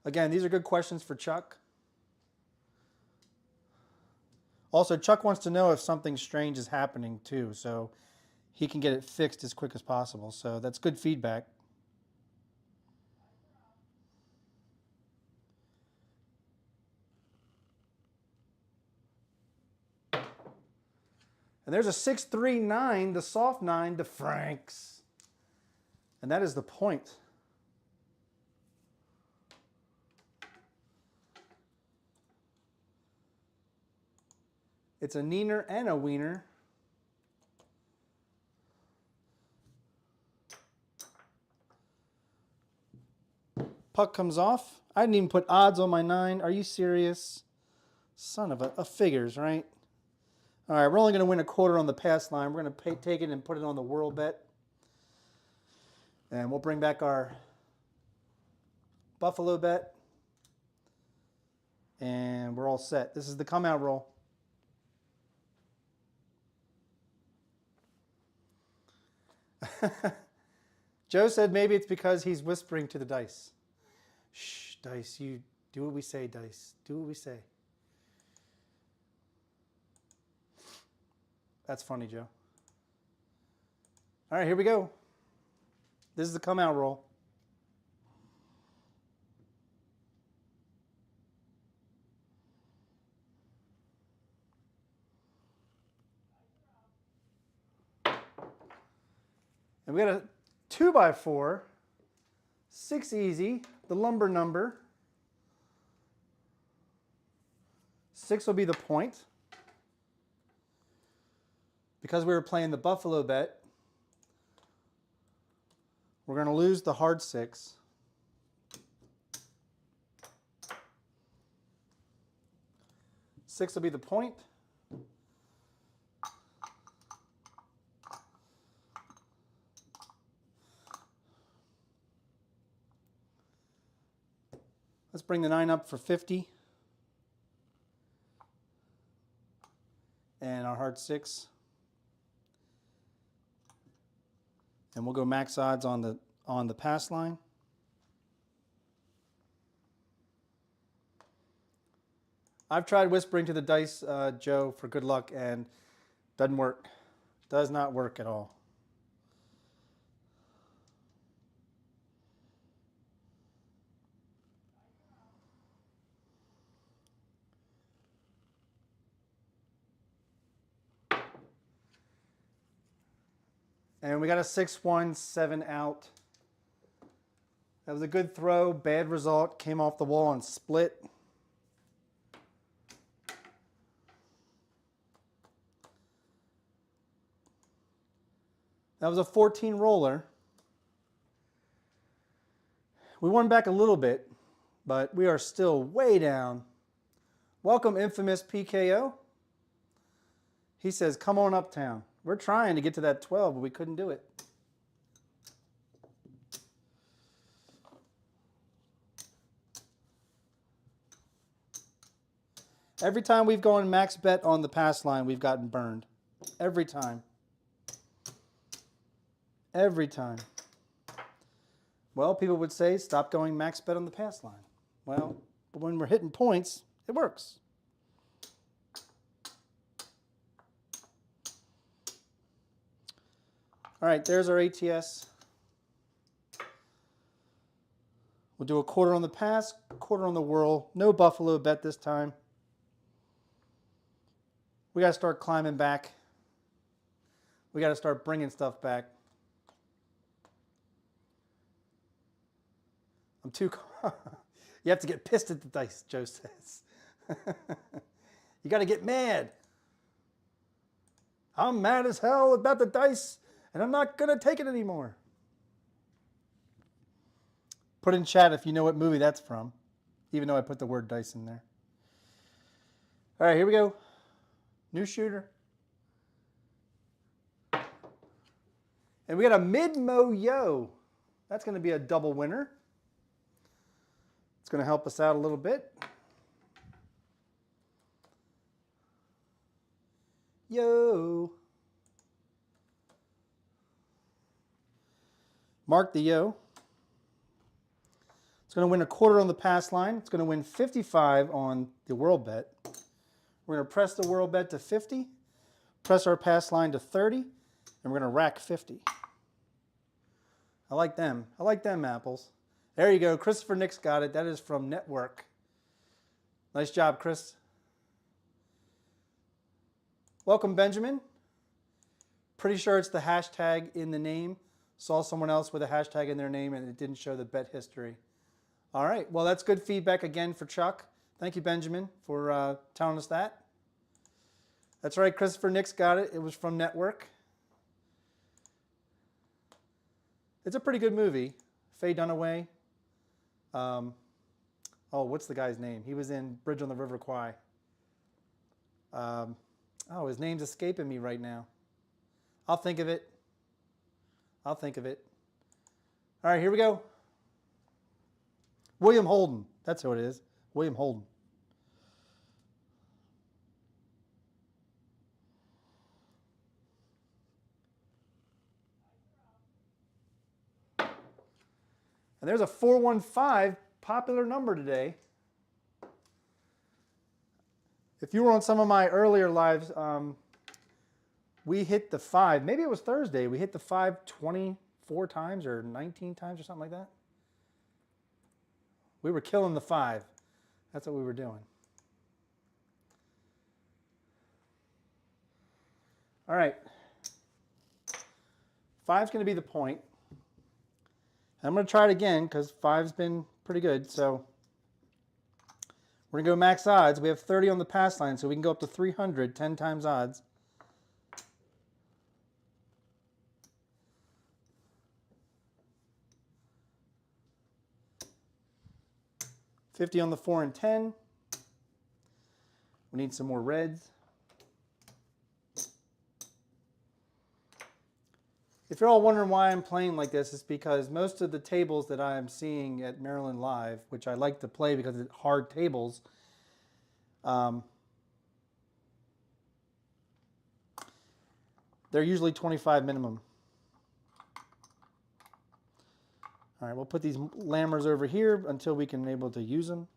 Again, these are good questions for Chuck. Also, Chuck wants to know if something strange is happening too, so he can get it fixed as quick as possible. So that's good feedback. And there's a 639, the soft 9, the Franks. And that is the point. It's a neener and a wiener. Puck comes off. I didn't even put odds on my 9. Are you serious? Son of a figures, right? All right, we're only going to win a quarter on the pass line. We're going to take it and put it on the World Bet. And we'll bring back our Buffalo Bet. And we're all set. This is the come out roll. Joe said maybe it's because he's whispering to the dice. Shh, dice, you do what we say, dice. Do what we say. That's funny, Joe. All right, here we go. This is the come out roll. And we got a 2x4, 6 easy, the lumber number. 6 will be the point. Because we were playing the Buffalo Bet, we're going to lose the hard 6. Six will be the point. Let's bring the 9 up for 50. And our hard 6. And we'll go max odds on the pass line. I've tried whispering to the dice, Joe, for good luck, and doesn't work. Does not work at all. And we got a 6-1, 7 out. That was a good throw, bad result. Came off the wall and split. That was a 14 roller. We won back a little bit, but we are still way down. Welcome, infamous PKO. He says, come on uptown. We're trying to get to that 12, but we couldn't do it. Every time we've gone max bet on the pass line, we've gotten burned. Every time. Every time. Well, people would say, stop going max bet on the pass line. Well, but when we're hitting points, it works. All right, there's our ATS. We'll do a quarter on the pass, quarter on the whirl. No buffalo bet this time. We got to start climbing back. We got to start bringing stuff back. I'm too... You have to get pissed at the dice, Joe says. You got to get mad. I'm mad as hell about the dice, and I'm not going to take it anymore. Put in chat if you know what movie that's from, even though I put the word dice in there. All right, here we go. New shooter. And we got a mid-mo-yo. That's going to be a double winner. It's going to help us out a little bit. Yo. Mark the yo. It's going to win a quarter on the pass line. It's going to win 55 on the world bet. We're going to press the world bet to 50, press our pass line to 30, and we're going to rack 50. I like them. I like them apples. There you go. Christopher Nix got it. That is from Network. Nice job, Chris. Welcome, Benjamin. Pretty sure it's the hashtag in the name. Saw someone else with a hashtag in their name and it didn't show the bet history. All right. Well, that's good feedback again for Chuck. Thank you, Benjamin, for telling us that. That's right. Christopher Nix got it. It was from Network. It's a pretty good movie. Faye Dunaway. Oh, what's the guy's name? He was in Bridge on the River Kwai. Oh, his name's escaping me right now. I'll think of it. I'll think of it. All right, here we go. William Holden. That's who it is. William Holden. And there's a 415, popular number today. If you were on some of my earlier lives, we hit the 5. Maybe it was Thursday. We hit the 5 24 times or 19 times or something like that. We were killing the 5. That's what we were doing. All right. 5's going to be the point. I'm going to try it again because 5's been pretty good. So we're going to go max odds. We have 30 on the pass line, so we can go up to 300, 10 times odds. $50 on the 4 and 10. We need some more reds. If you're all wondering why I'm playing like this, it's because most of the tables that I'm seeing at Maryland Live, which I like to play because it's hard tables, they're usually 25 minimum. All right, we'll put these lammers over here until we can be able to use them.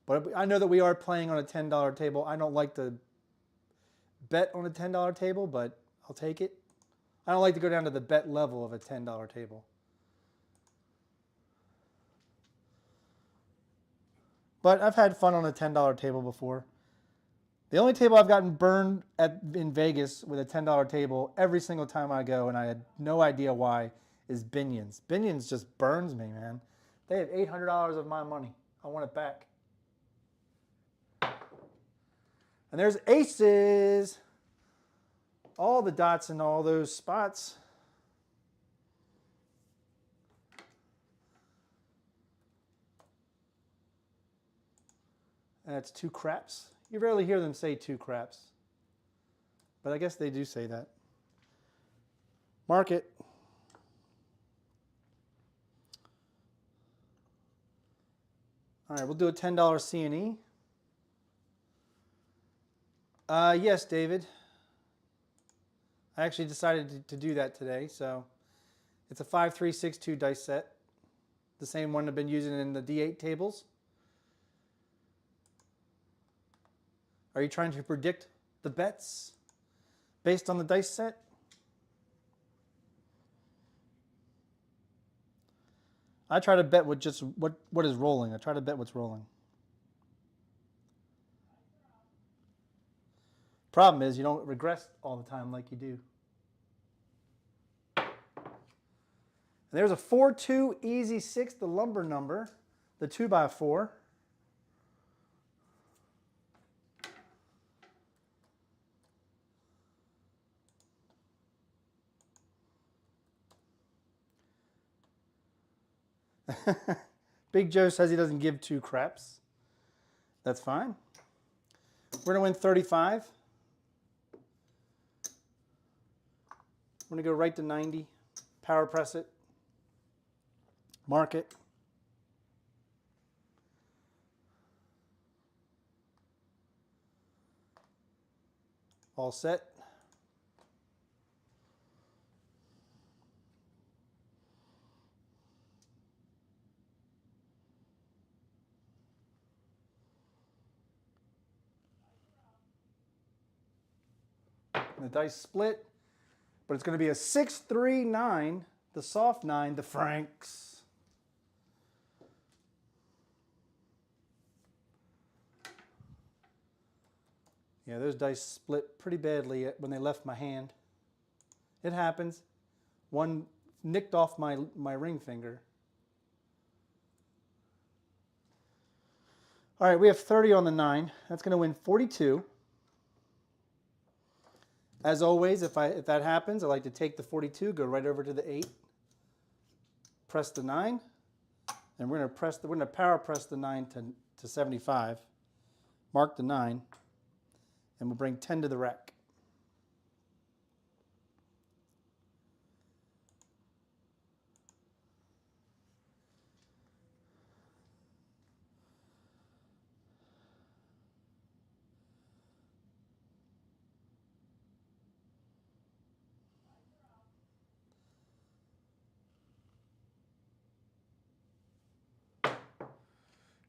But I know that we are playing on a $10 table. I don't like to bet on a $10 table, but I'll take it. I don't like to go down to the bet level of a $10 table. But I've had fun on a $10 table before. The only table I've gotten burned in Vegas with a $10 table every single time I go, and I had no idea why, is Binion's. Binion's just burns me, man. They have $800 of my money. I want it back. And there's aces. All the dots in all those spots. And that's 2 craps. You rarely hear them say 2 craps. But I guess they do say that. Mark it. All right, we'll do a $10 C&E. Yes, David. I actually decided to do that today, so it's a 5-3-6-2 dice set. The same one I've been using in the D8 tables. Are you trying to predict the bets based on the dice set? I try to bet with just what is rolling. I try to bet what's rolling. Problem is you don't regress all the time like you do. And there's a 4-2 easy 6, the lumber number, the 2x4. Big Joe says he doesn't give 2 craps. That's fine. We're going to win 35. We're going to go right to 90. Power press it. Mark it. All set. The dice split, but it's going to be a 6-3-9, the soft 9, the Franks. Yeah, those dice split pretty badly when they left my hand. It happens. One nicked off my ring finger. All right, we have 30 on the 9. That's going to win 42. As always, if that happens, I like to take the 42, go right over to the 8, press the 9, and we're going to power press the 9 to 75. Mark the 9, and we'll bring 10 to the rack.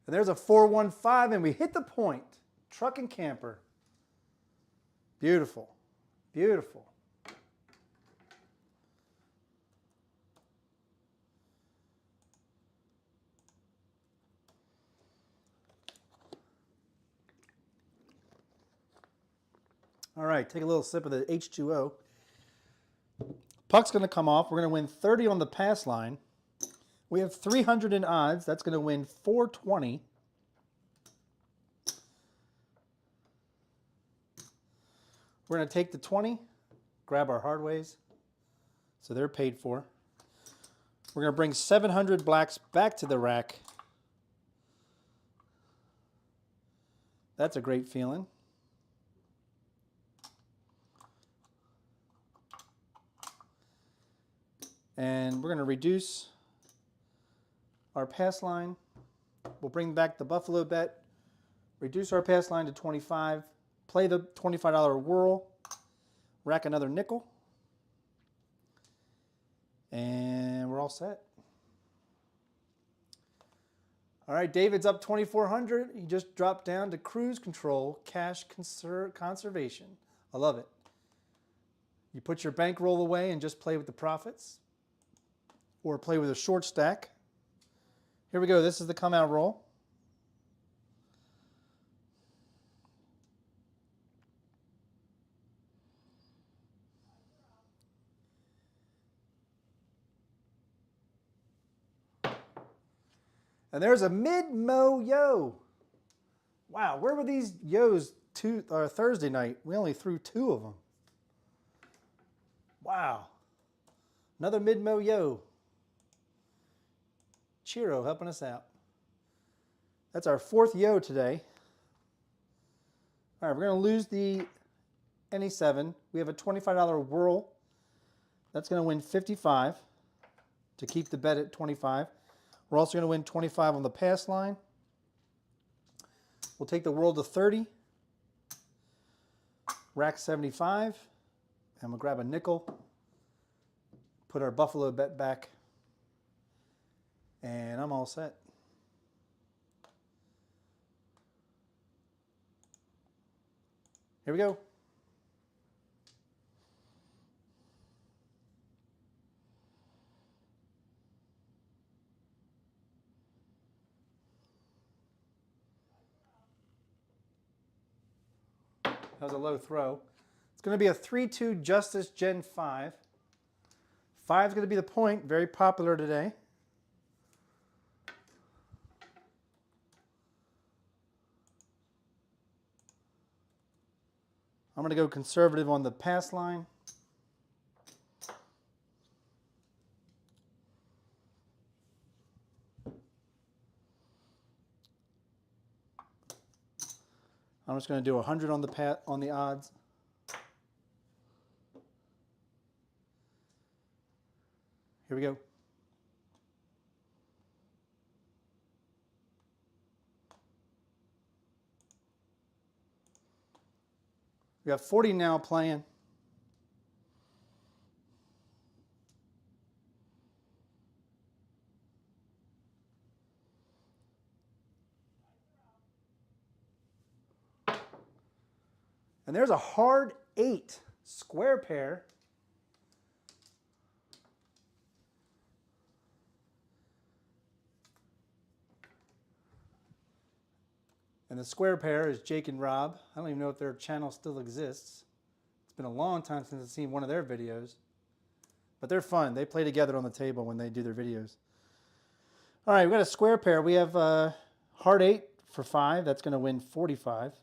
And there's a 4-1-5, and we hit the point. Truck and camper. Beautiful. Beautiful. All right, take a little sip of the H2O. Puck's going to come off. We're going to win 30 on the pass line. We have 300 in odds. That's going to win 420. We're going to take the 20, grab our hardways, so they're paid for. We're going to bring 700 blacks back to the rack. That's a great feeling. And we're going to reduce our pass line. We'll bring back the Buffalo bet, reduce our pass line to 25, play the $25 whirl, rack another nickel, and we're all set. All right, David's up 2,400. He just dropped down to cruise control, cash conservation. I love it. You put your bankroll away and just play with the profits, or play with a short stack. Here we go. This is the come out roll. And there's a mid-mo yo. Wow, where were these yos Thursday night? We only threw 2 of them. Wow. Another mid-mo yo. Chiro helping us out. That's our 4th yo today. All right, we're going to lose the NE7. We have a $25 whirl. That's going to win 55 to keep the bet at 25. We're also going to win 25 on the pass line. We'll take the whirl to 30. Rack 75. And we'll grab a nickel. Put our Buffalo bet back. And I'm all set. Here we go. That was a low throw. It's going to be a 3-2 Justice Gen 5. 5 is going to be the point, very popular today. I'm going to go conservative on the pass line. I'm just going to do 100 on the odds. Here we go. We got 40 now playing. And there's a hard 8 square pair. And the square pair is Jake and Rob. I don't even know if their channel still exists. It's been a long time since I've seen one of their videos. But they're fun. They play together on the table when they do their videos. All right, we've got a square pair. We have hard 8 for 5. That's going to win 45.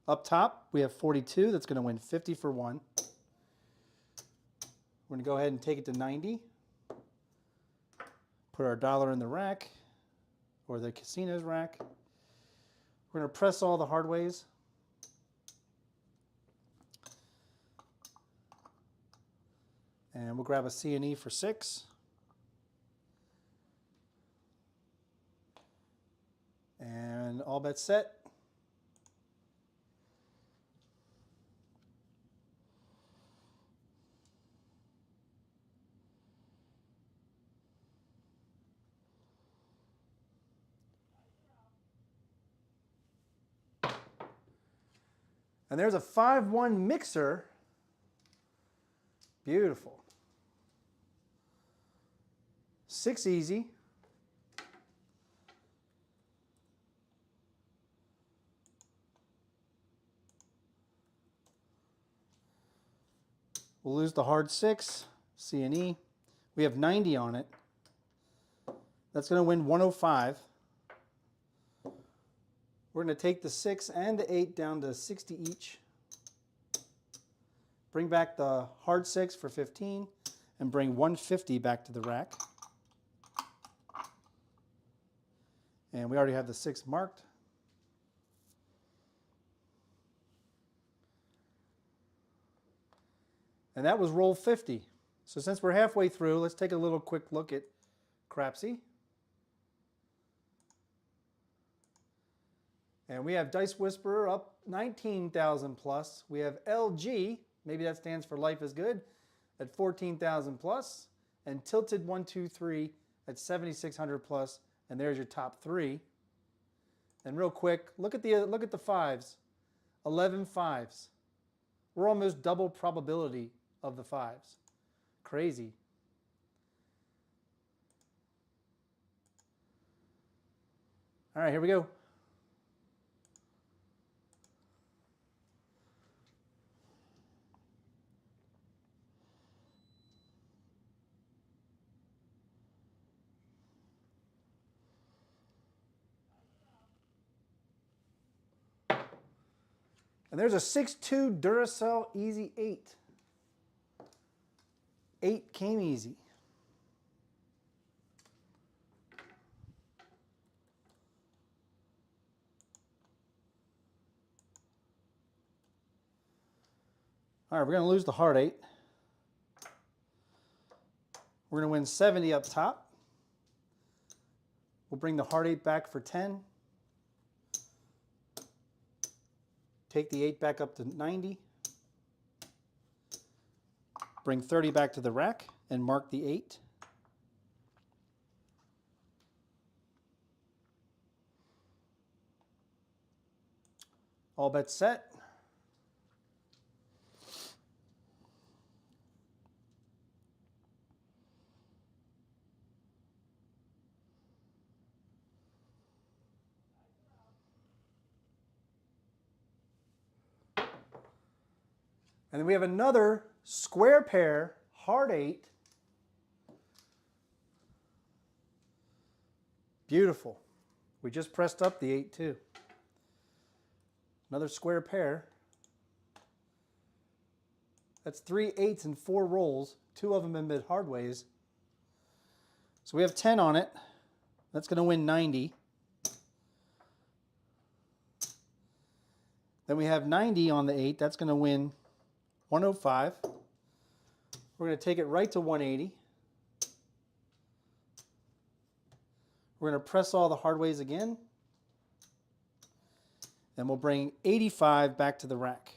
Up top, we have 42. That's going to win 50 for 1. We're going to go ahead and take it to 90. Put our dollar in the rack, or the casino's rack. We're going to press all the hard ways. And we'll grab a C&E for 6. And all bets set. And there's a 5-1 mixer. Beautiful. 6 easy. We'll lose the hard 6, C&E. We have 90 on it. That's going to win 105. We're going to take the 6 and the 8 down to 60 each. Bring back the hard 6 for 15 and bring 150 back to the rack. And we already have the 6 marked. And that was roll 50. So since we're halfway through, let's take a little quick look at Crapsee. And we have Dice Whisperer up 19,000 plus. We have LG, maybe that stands for Life is Good, at 14,000 plus. And Tilted 123 at 7,600 plus. And there's your top 3. And real quick, look at the 5s. 11 5s. We're almost double probability of the 5s. Crazy. All right, here we go. And there's a 6-2 Duracell Easy 8. 8 came easy. All right, we're going to lose the hard 8. We're going to win 70 up top. We'll bring the hard 8 back for 10. Take the 8 back up to 90. Bring 30 back to the rack and mark the 8. All bets set. And then we have another square pair, hard 8. Beautiful. We just pressed up the 8 too. Another square pair. That's 3 8s and 4 rolls, 2 of them in mid hard ways. So we have 10 on it. That's going to win 90. Then we have 90 on the 8. That's going to win 105. We're going to take it right to 180. We're going to press all the hard ways again. And we'll bring 85 back to the rack.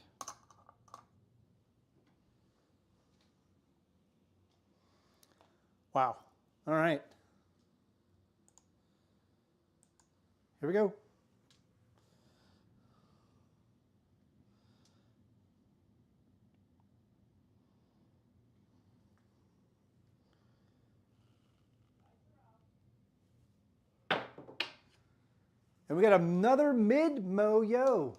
Wow. All right. Here we go. And we got another mid-mo yo.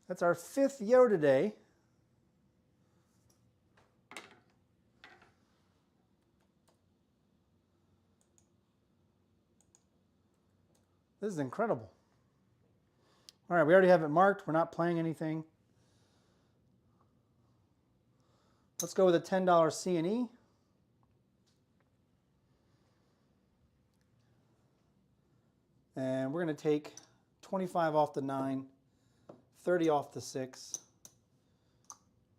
That's our 5th yo today. This is incredible. All right, we already have it marked. We're not playing anything. Let's go with a $10 C&E. And we're going to take 25 off the 9, 30 off the 6,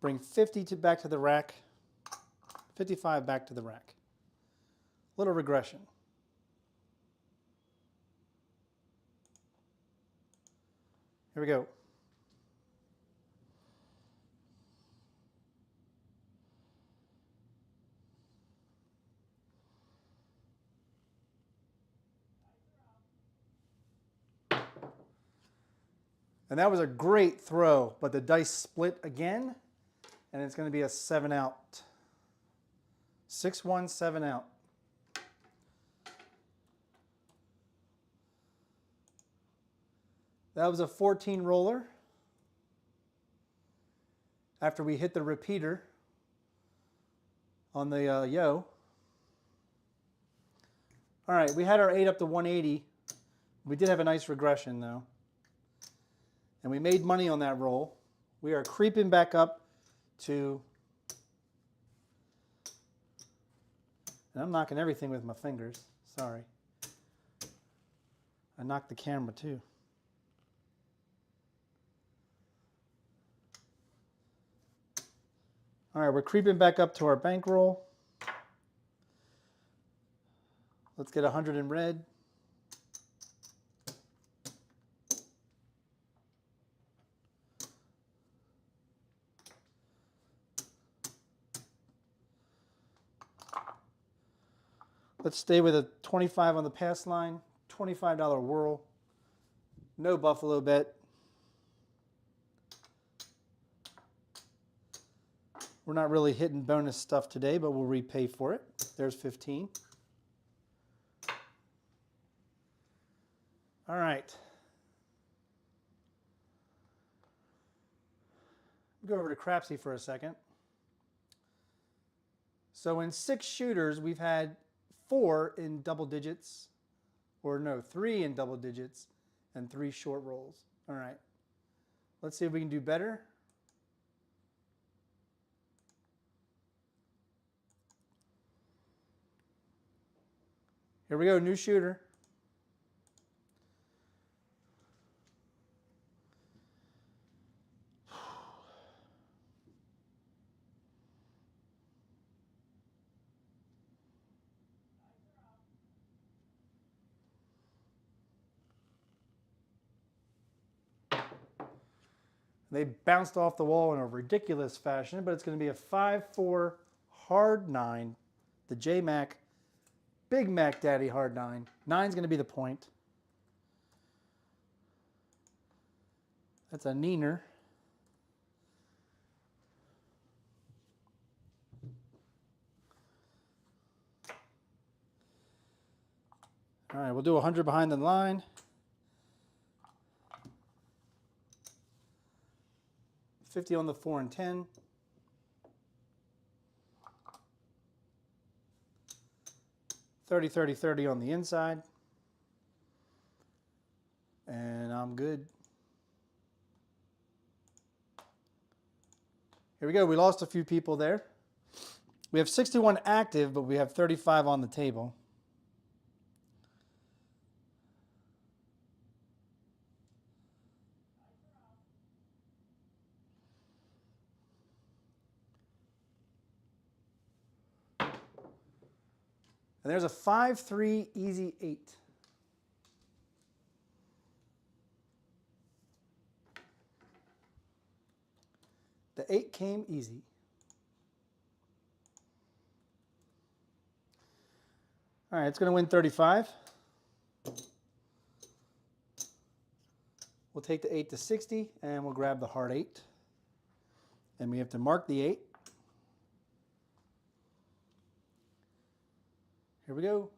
bring 50 back to the rack, 55 back to the rack. Little regression. Here we go. And that was a great throw, but the dice split again, and it's going to be a 7 out. 6-1, 7 out. That was a 14 roller. After we hit the repeater on the yo. All right, we had our 8 up to 180. We did have a nice regression though. And we made money on that roll. We are creeping back up to, and I'm knocking everything with my fingers, sorry. I knocked the camera too. All right, we're creeping back up to our bankroll. Let's get 100 in red. Let's stay with a 25 on the pass line, $25 whirl, no buffalo bet. We're not really hitting bonus stuff today, but we'll repay for it. There's 15. All right. Go over to Crapsee for a second. So in 6 shooters, we've had 4 in double digits, or no, 3 in double digits, and 3 short rolls. All right. Let's see if we can do better. Here we go, new shooter. They bounced off the wall in a ridiculous fashion, but it's going to be a 5-4 hard 9. The J-Mac, Big Mac Daddy hard 9. 9's going to be the point. That's a neener. All right, we'll do 100 behind the line. 50 on the 4 and 10. 30, 30, 30 on the inside. And I'm good. Here we go. We lost a few people there. We have 61 active, but we have 35 on the table. And there's a 5-3 easy 8. The 8 came easy. All right, it's going to win 35. We'll take the 8 to 60, and we'll grab the hard 8. And we have to mark the 8. Here we go.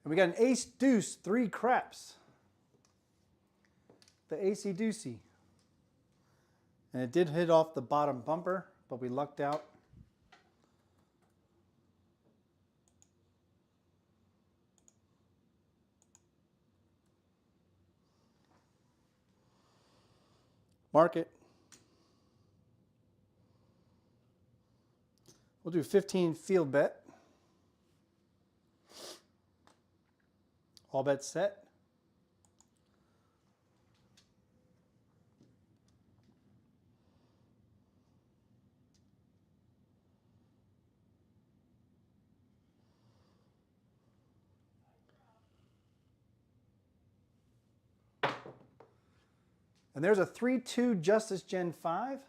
And we got an ace deuce, 3 craps. The acey deucey. And it did hit off the bottom bumper, but we lucked out. Mark it. We'll do 15 field bet. All bets set. And there's a 3-2 Justice Gen 5.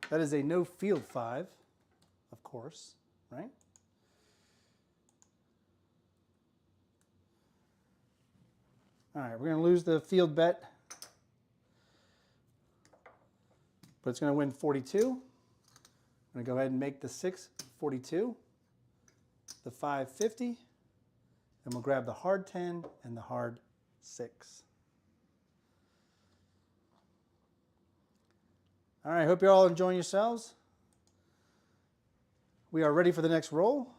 That is a no field 5, of course, right? All right, we're going to lose the field bet, but it's going to win 42. I'm going to go ahead and make the 6 42, the 5 50, and we'll grab the hard 10 and the hard 6. All right, hope you're all enjoying yourselves. We are ready for the next roll.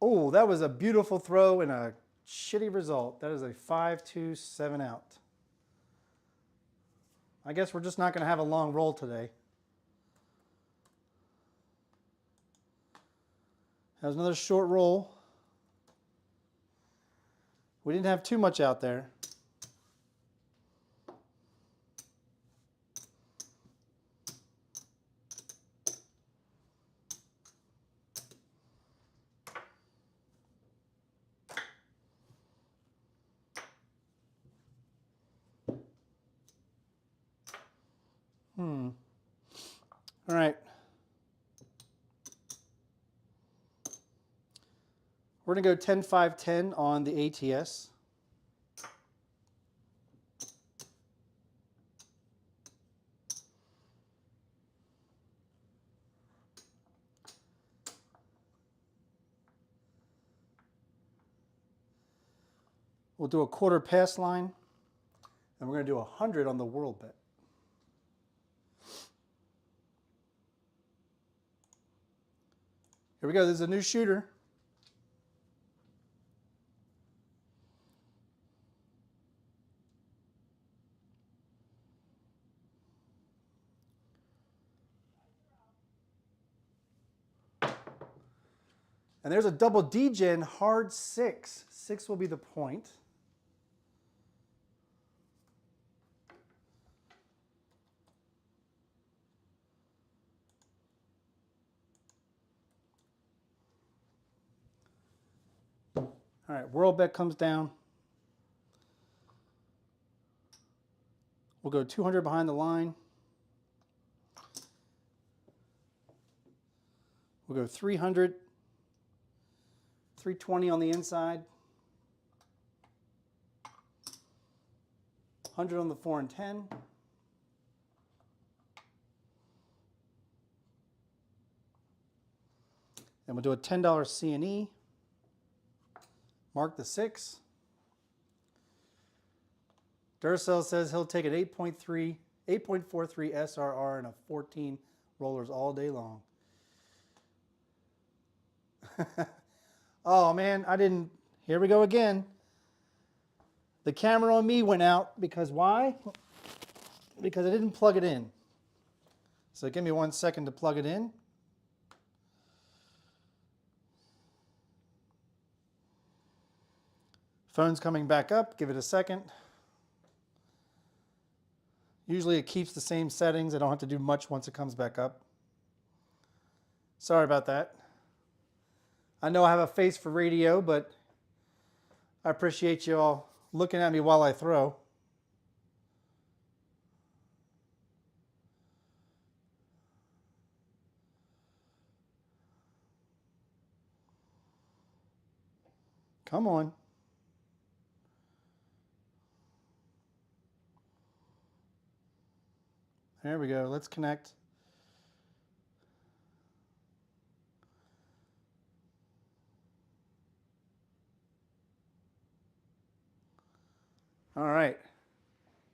Oh, that was a beautiful throw and a shitty result. That is a 5-2 7 out. I guess we're just not going to have a long roll today. That was another short roll. We didn't have too much out there. All right. We're going to go 10 5 10 on the ATS. We'll do a quarter pass line, and we're going to do 100 on the world bet. Here we go. This is a new shooter. And there's a double D-gen hard 6. 6 will be the point. All right, world bet comes down. We'll go 200 behind the line. We'll go 300, 320 on the inside, 100 on the 4 and 10. Then we'll do a $10 C&E. Mark the 6. Duracell says he'll take an 8.43 SRR and a 14 rollers all day long. Oh man, I didn't. Here we go again. The camera on me went out because why? Because I didn't plug it in. So give me 1 second to plug it in. Phone's coming back up. Give it a second. Usually it keeps the same settings. I don't have to do much once it comes back up. Sorry about that. I know I have a face for radio, but I appreciate you all looking at me while I throw. Come on. There we go. Let's connect. All right.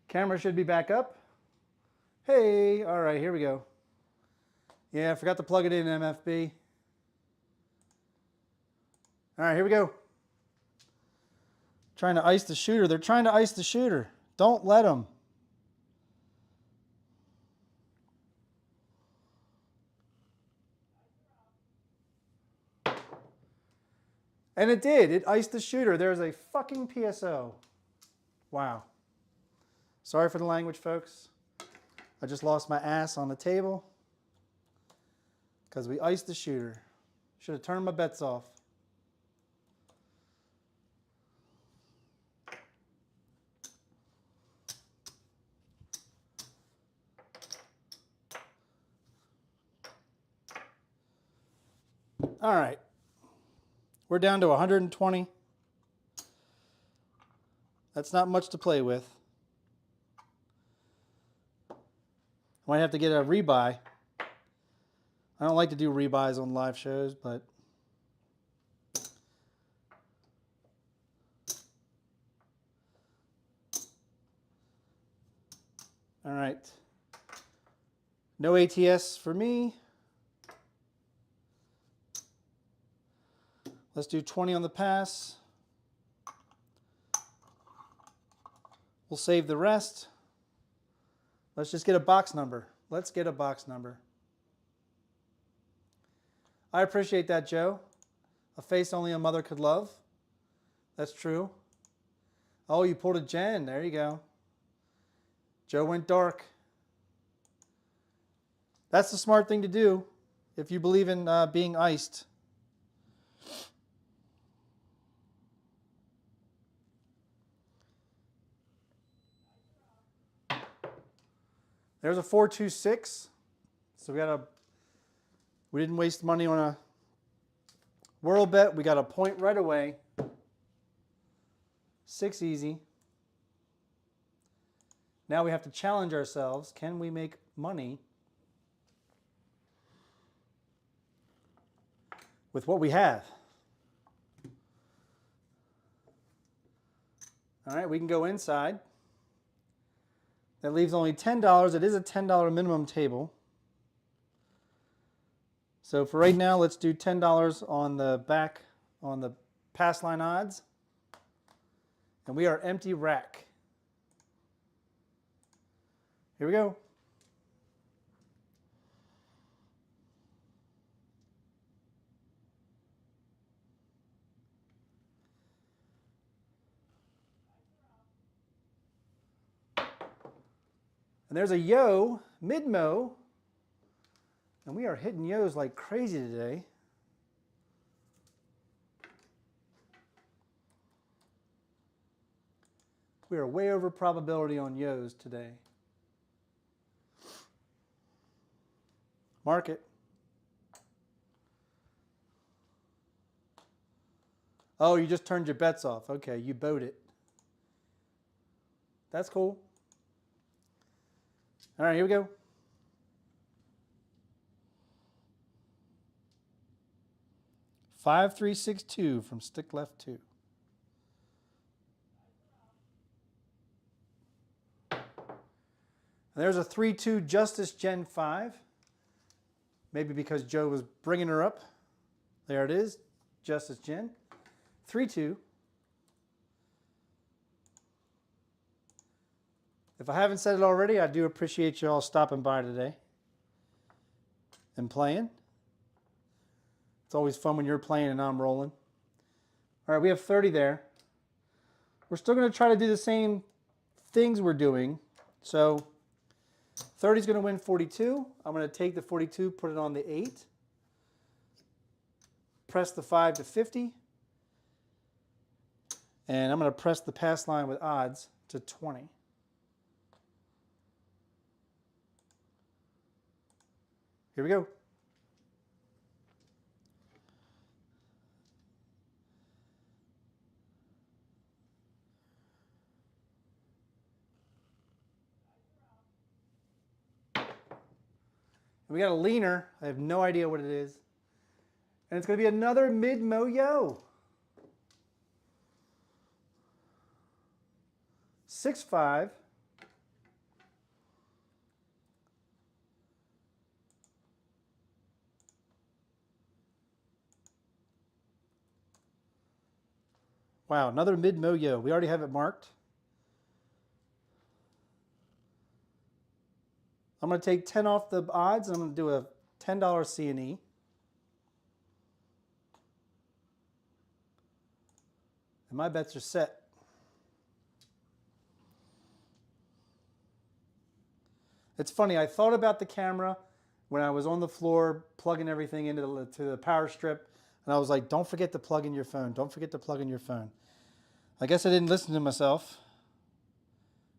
Camera should be back up. Hey, all right, here we go. Yeah, I forgot to plug it in, MFB. All right, here we go. Trying to ice the shooter. They're trying to ice the shooter. Don't let them. And it did. It iced the shooter. There's a fucking PSO. Wow. Sorry for the language, folks. I just lost my ass on the table because we iced the shooter. Should have turned my bets off. All right. We're down to 120. That's not much to play with. Might have to get a rebuy. I don't like to do rebuys on live shows, but all right. No ATS for me. Let's do 20 on the pass. We'll save the rest. Let's just get a box number. Let's get a box number. I appreciate that, Joe. A face only a mother could love. That's true. Oh, you pulled a Jen. There you go. Joe went dark. That's the smart thing to do if you believe in being iced. There's a 426. So we didn't waste money on a world bet. We got a point right away. 6 easy. Now we have to challenge ourselves. Can we make money with what we have? All right, we can go inside. That leaves only $10. It is a $10 minimum table. So for right now, let's do $10 on the back, on the pass line odds. And we are empty rack. Here we go. And there's a yo, mid-mo. And we are hitting yos like crazy today. We are way over probability on yos today. Mark it. Oh, you just turned your bets off. Okay, you bowed it. That's cool. All right, here we go. Five, 3, 6, 2 from stick left 2. And there's a 3-2 Justice Gen 5. Maybe because Joe was bringing her up. There it is, Justice Gen. 3-2. If I haven't said it already, I do appreciate you all stopping by today and playing. It's always fun when you're playing and I'm rolling. All right, we have 30 there. We're still going to try to do the same things we're doing. So 30 is going to win 42. I'm going to take the 42, put it on the 8. Press the 5 to 50. And I'm going to press the pass line with odds to 20. Here we go. We got a leaner. I have no idea what it is. And it's going to be another mid-mo yo. 6-5. Wow, another mid-mo yo. We already have it marked. I'm going to take 10 off the odds, and I'm going to do a $10 C&E. And my bets are set. It's funny, I thought about the camera when I was on the floor plugging everything into the power strip, and I was like, don't forget to plug in your phone. Don't forget to plug in your phone. I guess I didn't listen to myself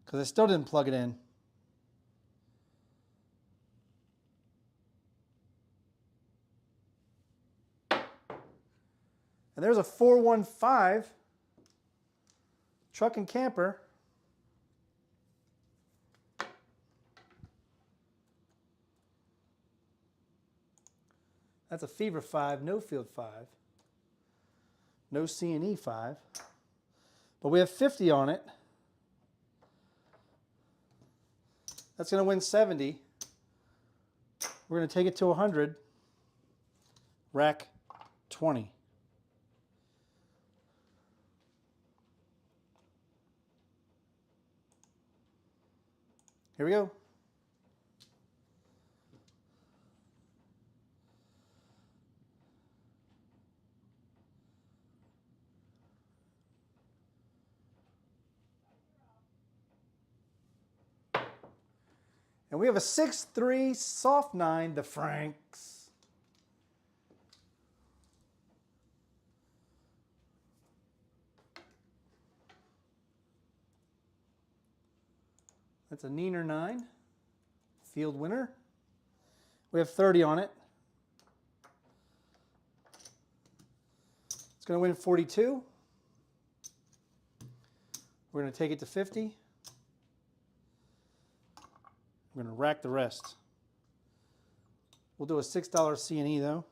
because I still didn't plug it in. And there's a 415 truck and camper. That's a fever 5, no field 5. No C&E 5. But we have 50 on it. That's going to win 70. We're going to take it to 100. Rack 20. Here we go. And we have a 6-3 soft 9, the Franks. That's a Neener 9, field winner. We have 30 on it. It's going to win 42. We're going to take it to 50. We're going to rack the rest. We'll do a $6 C&E though.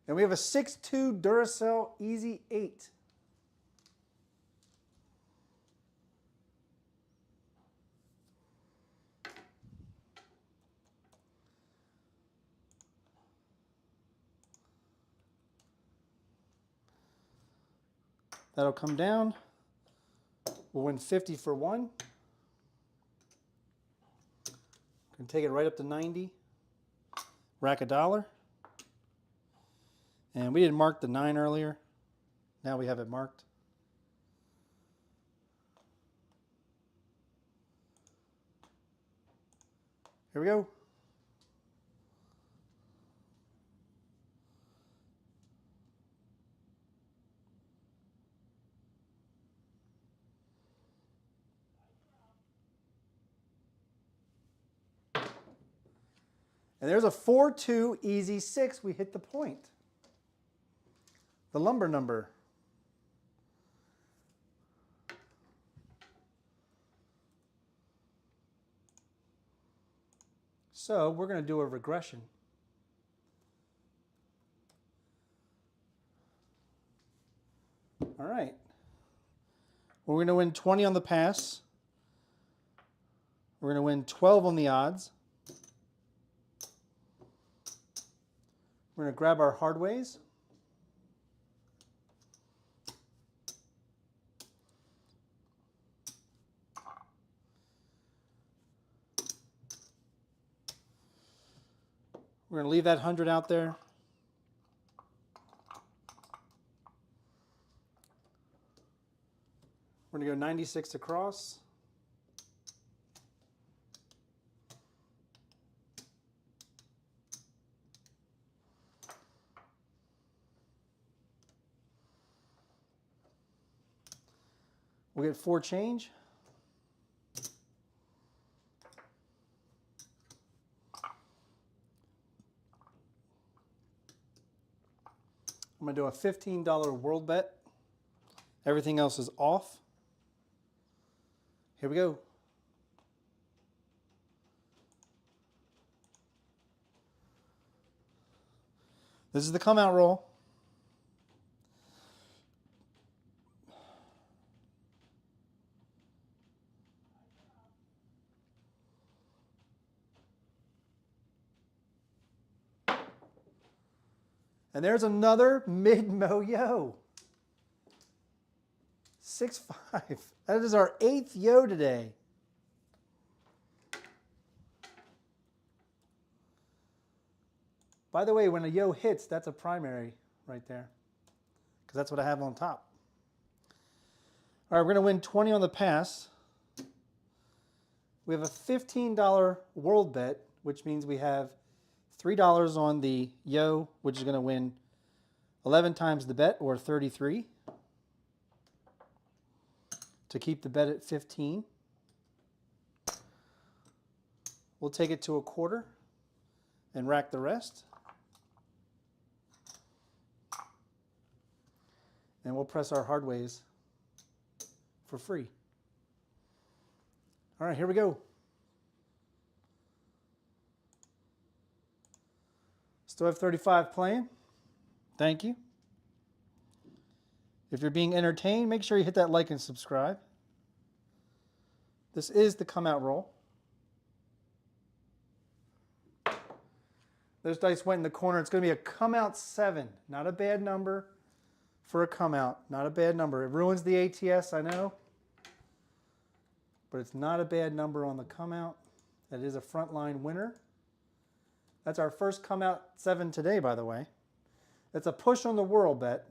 And we have a 6-2 Duracell Easy 8. That'll come down. We'll win 50 for one. Can take it right up to 90. Rack $1. And we didn't mark the 9 earlier. Now we have it marked. Here we go. And there's a 4-2 easy 6. We hit the point. The lumber number. So we're going to do a regression. All right. We're going to win 20 on the pass. We're going to win 12 on the odds. We're going to grab our hard ways. We're going to leave that 100 out there. We're going to go 96 across. We'll get 4 change. I'm going to do a $15 world bet. Everything else is off. Here we go. This is the come out roll. And there's another mid-mo-yo. 6-5. That is our 8th yo today. By the way, when a yo hits, that's a primary right there, because that's what I have on top. All right, we're going to win 20 on the pass. We have a $15 world bet, which means we have $3 on the yo, which is going to win 11 times the bet, or 33, to keep the bet at 15. We'll take it to a quarter and rack the rest. And we'll press our hard ways for free. All right, here we go. Still have 35 playing. Thank you. If you're being entertained, make sure you hit that like and subscribe. This is the come out roll. Those dice went in the corner. It's going to be a come out 7. Not a bad number for a come out. Not a bad number. It ruins the ATS, I know. But it's not a bad number on the come out. That is a frontline winner. That's our first come out 7 today, by the way. That's a push on the world bet.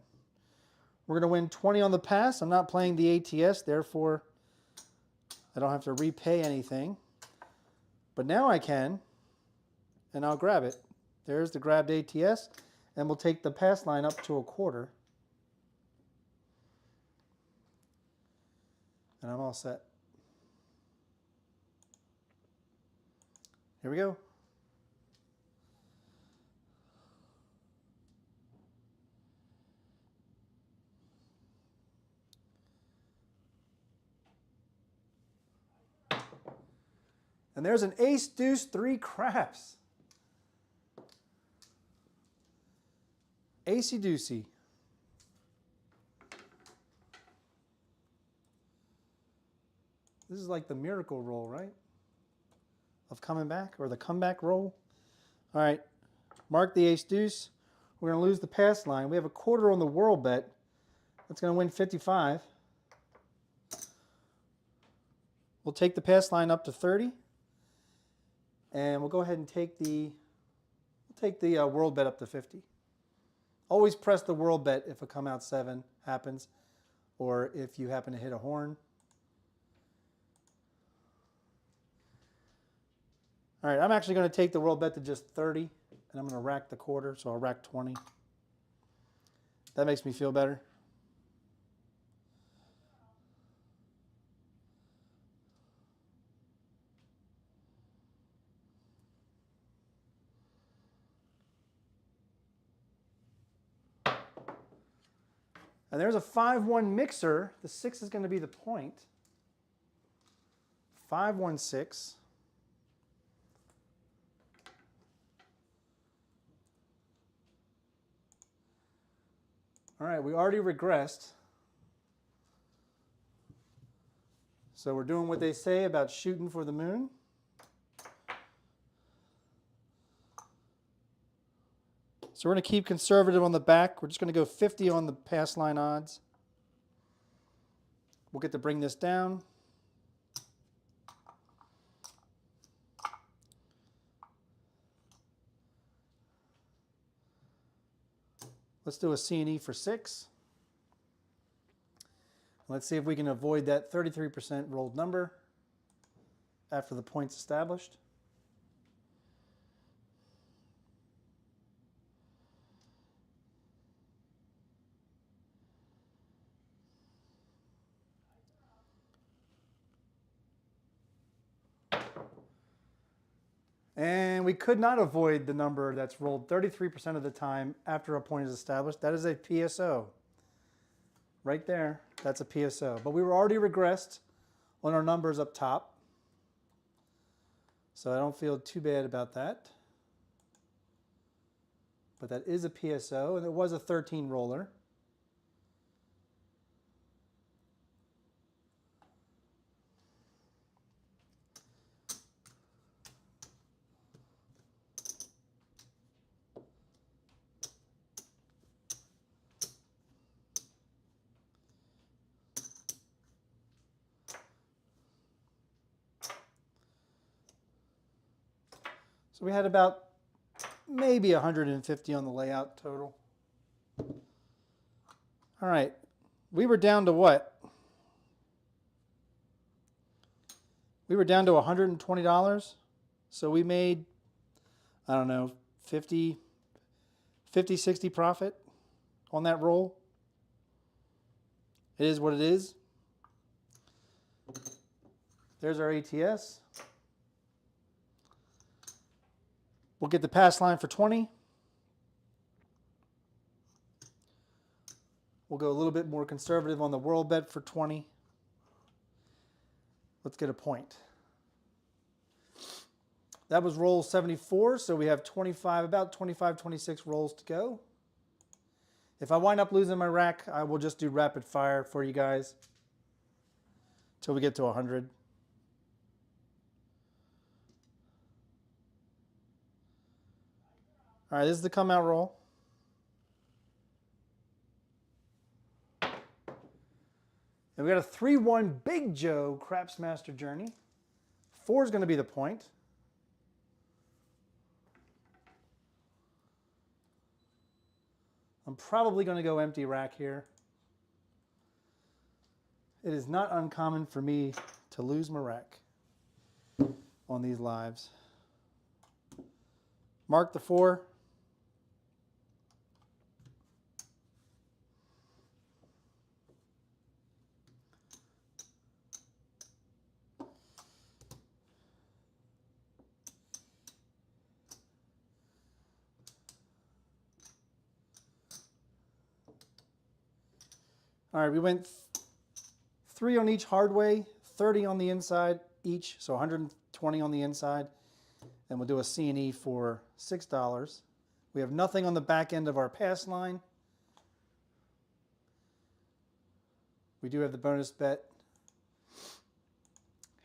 We're going to win 20 on the pass. I'm not playing the ATS, therefore I don't have to repay anything. But now I can, and I'll grab it. There's the grabbed ATS, and we'll take the pass line up to a quarter. And I'm all set. Here we go. And there's an ace, deuce, 3 craps. Acey deucey. This is like the miracle roll, right? Of coming back, or the comeback roll. All right, mark the ace deuce. We're going to lose the pass line. We have a quarter on the world bet. That's going to win 55. We'll take the pass line up to 30. And we'll go ahead and take the world bet up to 50. Always press the world bet if a come out 7 happens, or if you happen to hit a horn. All right, I'm actually going to take the world bet to just 30, and I'm going to rack the quarter, so I'll rack 20. That makes me feel better. And there's a 5-1 mixer. The 6 is going to be the point. 5-1-6. All right, we already regressed. So we're doing what they say about shooting for the moon. So we're going to keep conservative on the back. We're just going to go 50 on the pass line odds. We'll get to bring this down. Let's do a C&E for 6. Let's see if we can avoid that 33% rolled number after the point's established. And we could not avoid the number that's rolled 33% of the time after a point is established. That is a PSO. Right there, that's a PSO. But we were already regressed on our numbers up top. So I don't feel too bad about that. But that is a PSO, and it was a 13 roller. So we had about maybe 150 on the layout total. All right, we were down to what? We were down to $120. So we made, I don't know, 50, 60 profit on that roll. It is what it is. There's our ATS. We'll get the pass line for 20. We'll go a little bit more conservative on the world bet for 20. Let's get a point. That was roll 74, so we have 25, about 25, 26 rolls to go. If I wind up losing my rack, I will just do rapid fire for you guys till we get to 100. All right, this is the come out roll. And we got a 3-1 Big Joe Craps Master Journey. 4 is going to be the point. I'm probably going to go empty rack here. It is not uncommon for me to lose my rack on these lives. Mark the 4. All right, we went 3 on each hard way, 30 on the inside each, so 120 on the inside. And we'll do a C&E for $6. We have nothing on the back end of our pass line. We do have the bonus bet.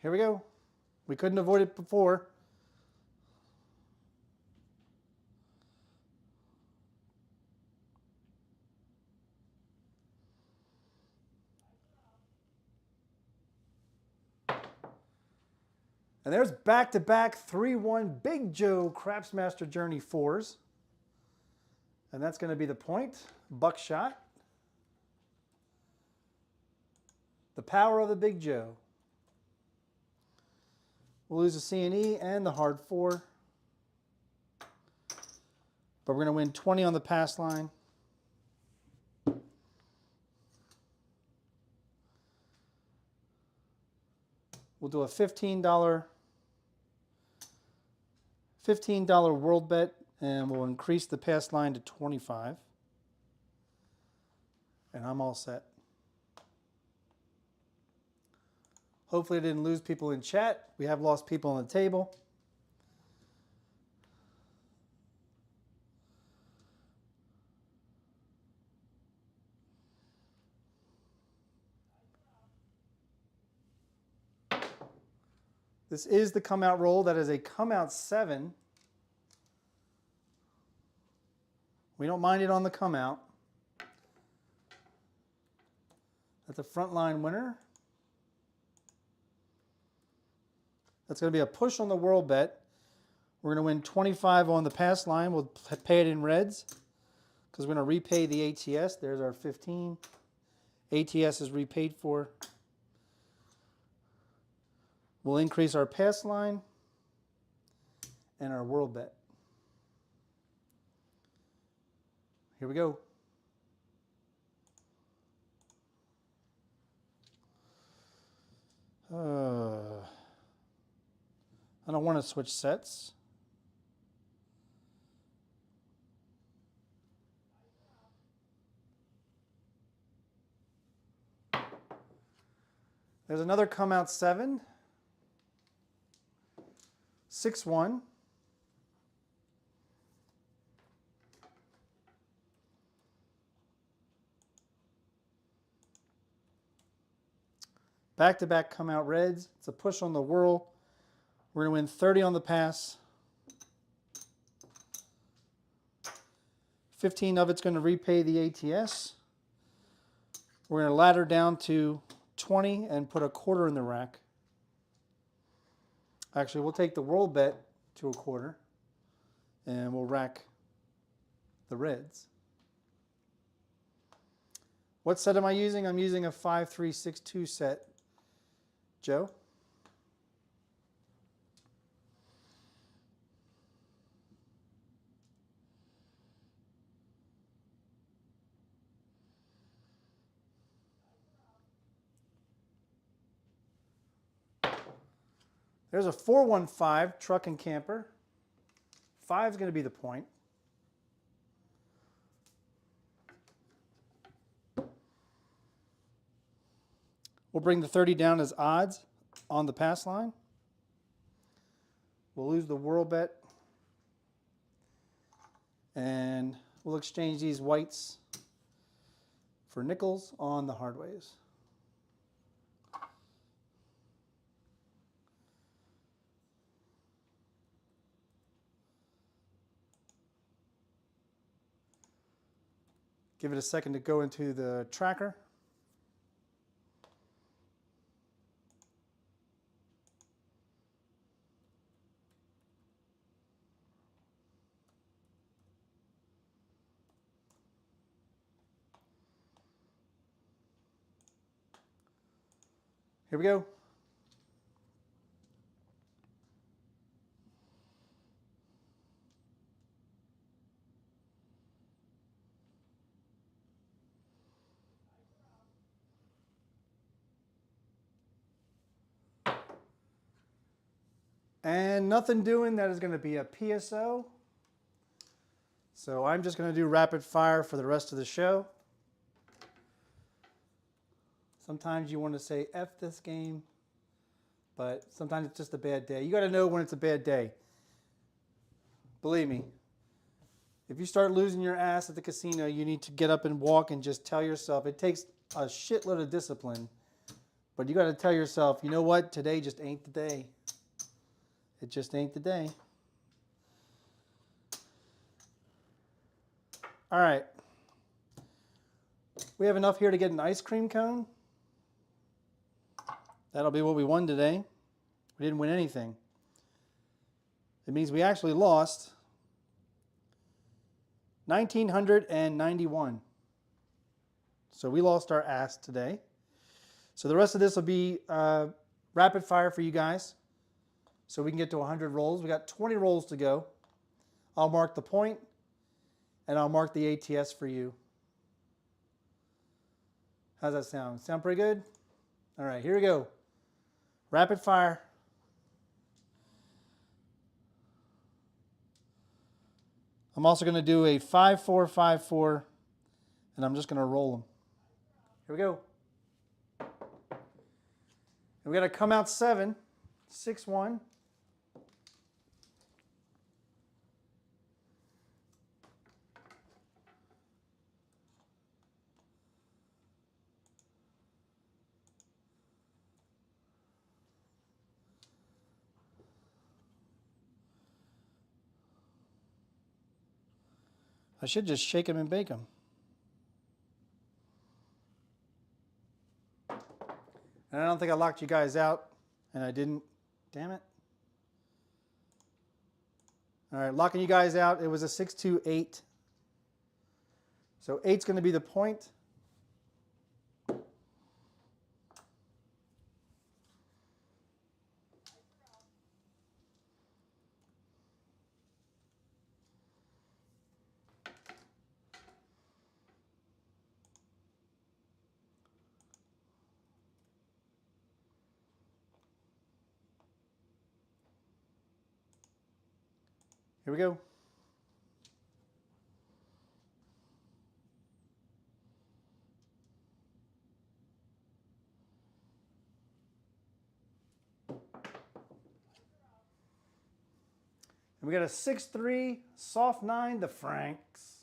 Here we go. We couldn't avoid it before. And there's back-to-back 3-1 Big Joe Craps Master Journey 4s. And that's going to be the point. Buckshot. The power of the Big Joe. We'll lose the C&E and the hard 4. But we're going to win 20 on the pass line. We'll do a $15 world bet, and we'll increase the pass line to 25. And I'm all set. Hopefully I didn't lose people in chat. We have lost people on the table. This is the come out roll. That is a come out 7. We don't mind it on the come out. That's a frontline winner. That's going to be a push on the world bet. We're going to win 25 on the pass line. We'll pay it in reds because we're going to repay the ATS. There's our 15. ATS is repaid for. We'll increase our pass line and our world bet. Here we go. I don't want to switch sets. There's another come out 7. 6-1. Back-to-back come out reds. It's a push on the whirl. We're going to win 30 on the pass. 15 of it's going to repay the ATS. We're going to ladder down to 20 and put a quarter in the rack. Actually, we'll take the world bet to a quarter and we'll rack the reds. What set am I using? I'm using a 5-3-6-2 set. Joe? There's a 415 truck and camper. 5 is going to be the point. We'll bring the 30 down as odds on the pass line. We'll lose the world bet. And we'll exchange these whites for nickels on the hardways. Give it a second to go into the tracker. Here we go. And nothing doing, that is going to be a PSO. So I'm just going to do rapid fire for the rest of the show. Sometimes you want to say F this game, but sometimes it's just a bad day. You got to know when it's a bad day. Believe me, if you start losing your ass at the casino, you need to get up and walk and just tell yourself, it takes a shitload of discipline, but you got to tell yourself, you know what, today just ain't the day. It just ain't the day. All right. We have enough here to get an ice cream cone. That'll be what we won today. We didn't win anything. It means we actually lost 1,991. So we lost our ass today. So the rest of this will be rapid fire for you guys, so we can get to 100 rolls. We got 20 rolls to go. I'll mark the point, and I'll mark the ATS for you. How's that sound? Sound pretty good? All right, here we go. Rapid fire. I'm also going to do a 5-4-5-4, and I'm just going to roll them. Here we go. And we got to come out 7, 6-1. I should just shake them and bake them. And I don't think I locked you guys out, and I didn't. Damn it. All right, locking you guys out. It was a 6-2-8. So 8's going to be the point. Here we go. And we got a 6-3, soft 9, the Franks.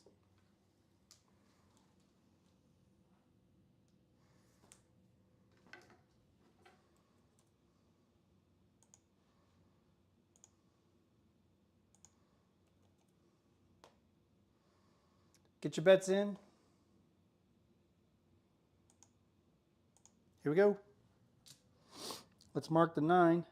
Get your bets in. Here we go. Let's mark the 9.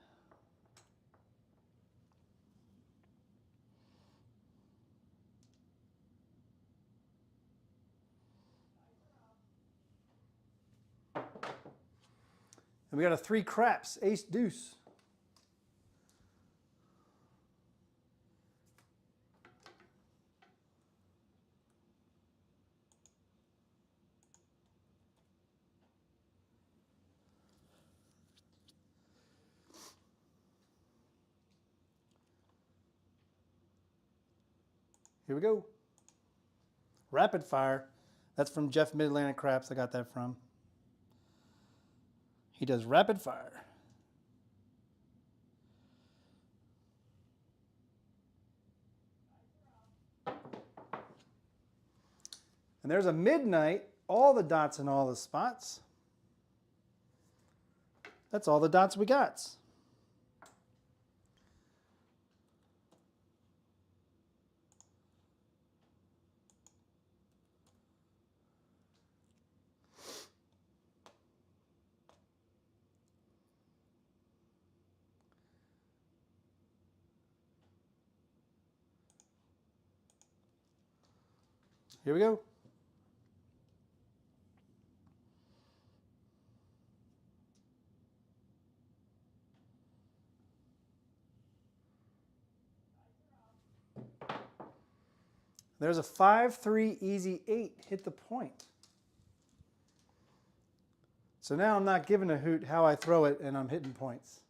And we got a 3 craps, ace deuce. Here we go. Rapid fire. That's from Jeff Mid-Atlantic Craps. I got that from. He does rapid fire. And there's a midnight, all the dots in all the spots. That's all the dots we got. Here we go. There's a 5-3 easy 8, hit the point. So now I'm not giving a hoot how I throw it, and I'm hitting points.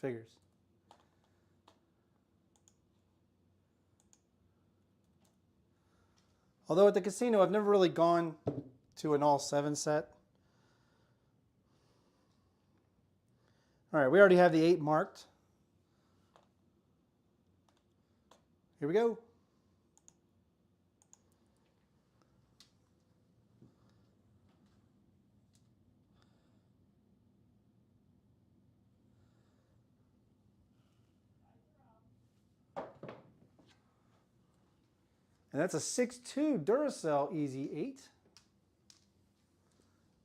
Figures. Although at the casino, I've never really gone to an all 7 set. All right, we already have the 8 marked. Here we go. And that's a 6-2 Duracell easy 8.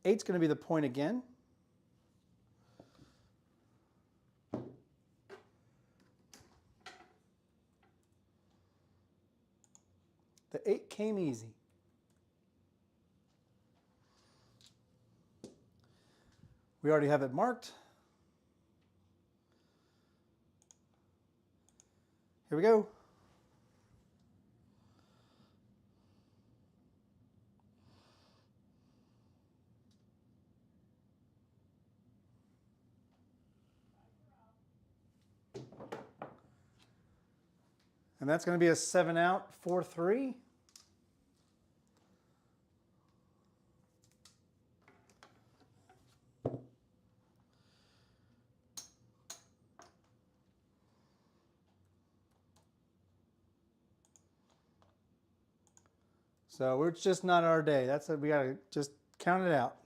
8's going to be the point again. The 8 came easy. We already have it marked. Here we go. And that's going to be a 7 out, 4-3. So it's just not our day. That's it. We got to just count it out.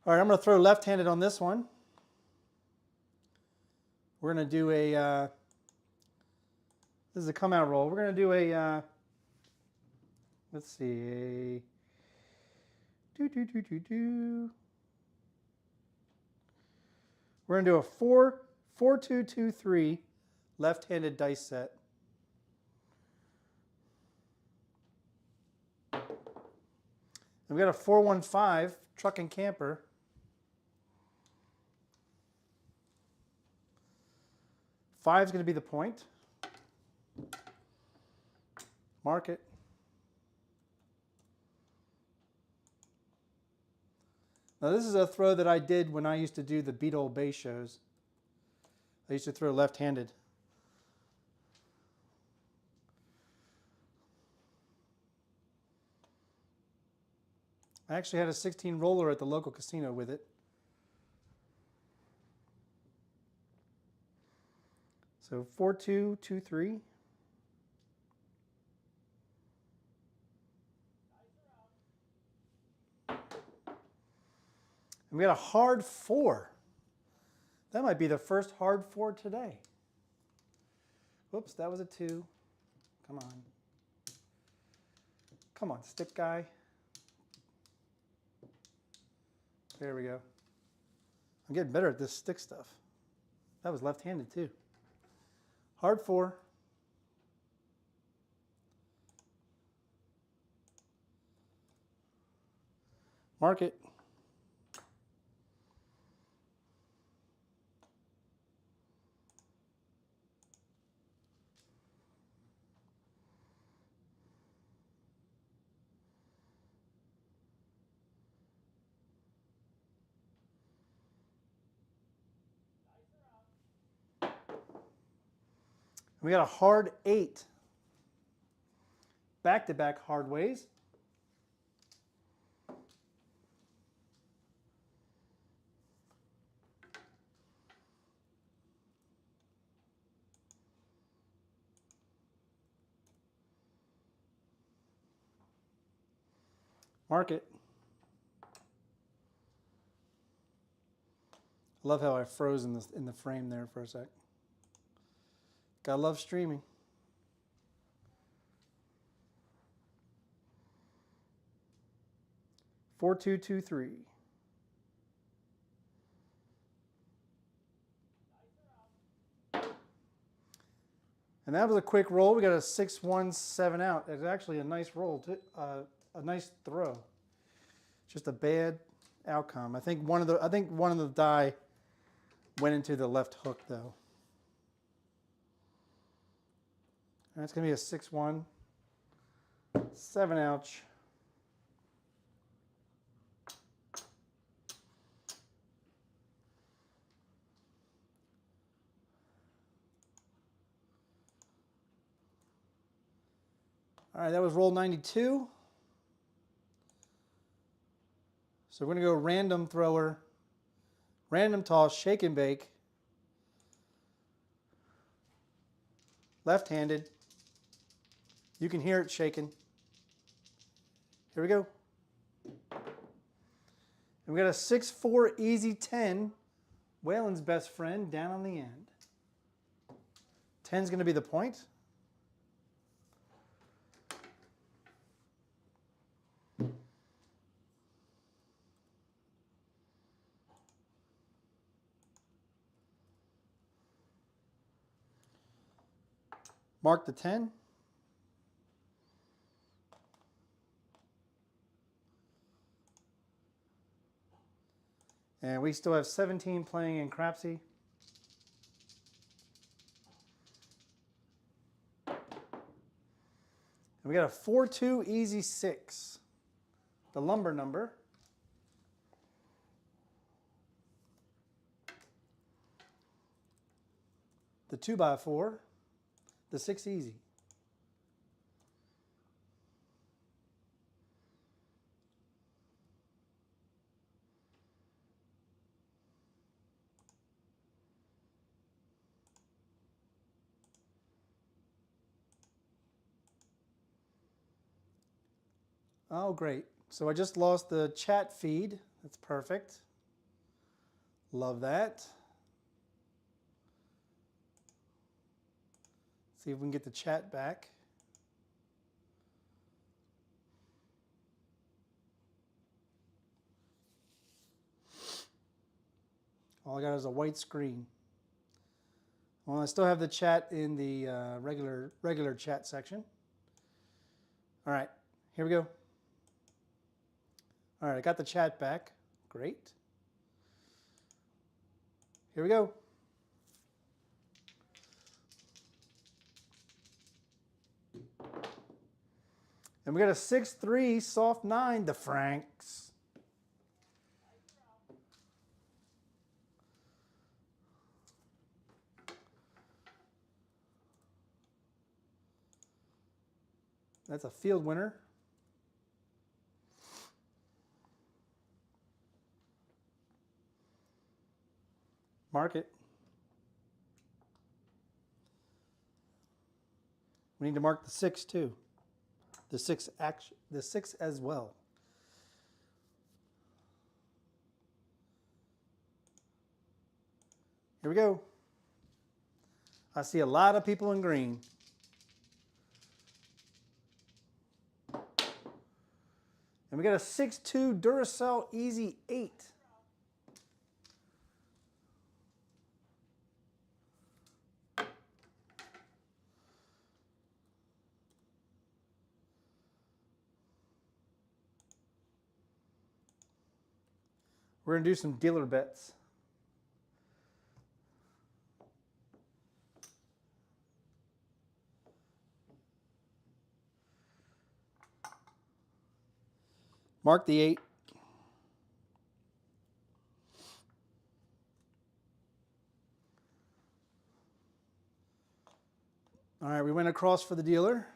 All right, I'm going to throw left-handed on this one. We're going to do a, this is a come out roll. We're going to do a, let's see, we're going to do a 4-2-2-3 left-handed dice set. And we got a 4-1-5 truck and camper. Five is going to be the point. Mark it. Now this is a throw that I did when I used to do the Beat Old Bay shows. I used to throw left-handed. I actually had a 16 roller at the local casino with it. So 4-2-2-3. And we got a hard 4. That might be the first hard 4 today. Whoops, that was a 2. Come on. Come on, stick guy. There we go. I'm getting better at this stick stuff. That was left-handed too. Hard 4. Mark it. We got a hard 8. Back-to-back hard ways. Mark it. I love how I froze in the frame there for a sec. Gotta love streaming. 4-2-2-3. And that was a quick roll. We got a 6-1, 7 out. It's actually a nice roll, a nice throw. Just a bad outcome. I think one of the die went into the left hook though. That's going to be a 6-1, 7 ouch. All right, that was roll 92. So we're going to go random thrower, random toss, shake and bake, left-handed. You can hear it shaking. Here we go. And we got a 6-4 easy 10, Waylon's best friend, down on the end. 10's going to be the point. Mark the 10. And we still have 17 playing in Crapsee. And we got a 4-2 easy 6. The lumber number. The 2x4. The 6 easy. Oh, great. So I just lost the chat feed. That's perfect. Love that. See if we can get the chat back. All I got is a white screen. Well, I still have the chat in the regular chat section. All right, here we go. All right, I got the chat back. Great. Here we go. And we got a 6-3 soft 9, the Franks. That's a field winner. Mark it. We need to mark the 6 too. The 6 as well. Here we go. I see a lot of people in green. And we got a 6-2 Duracell Easy 8. We're going to do some dealer bets. Mark the 8. All right, we went across for the dealer.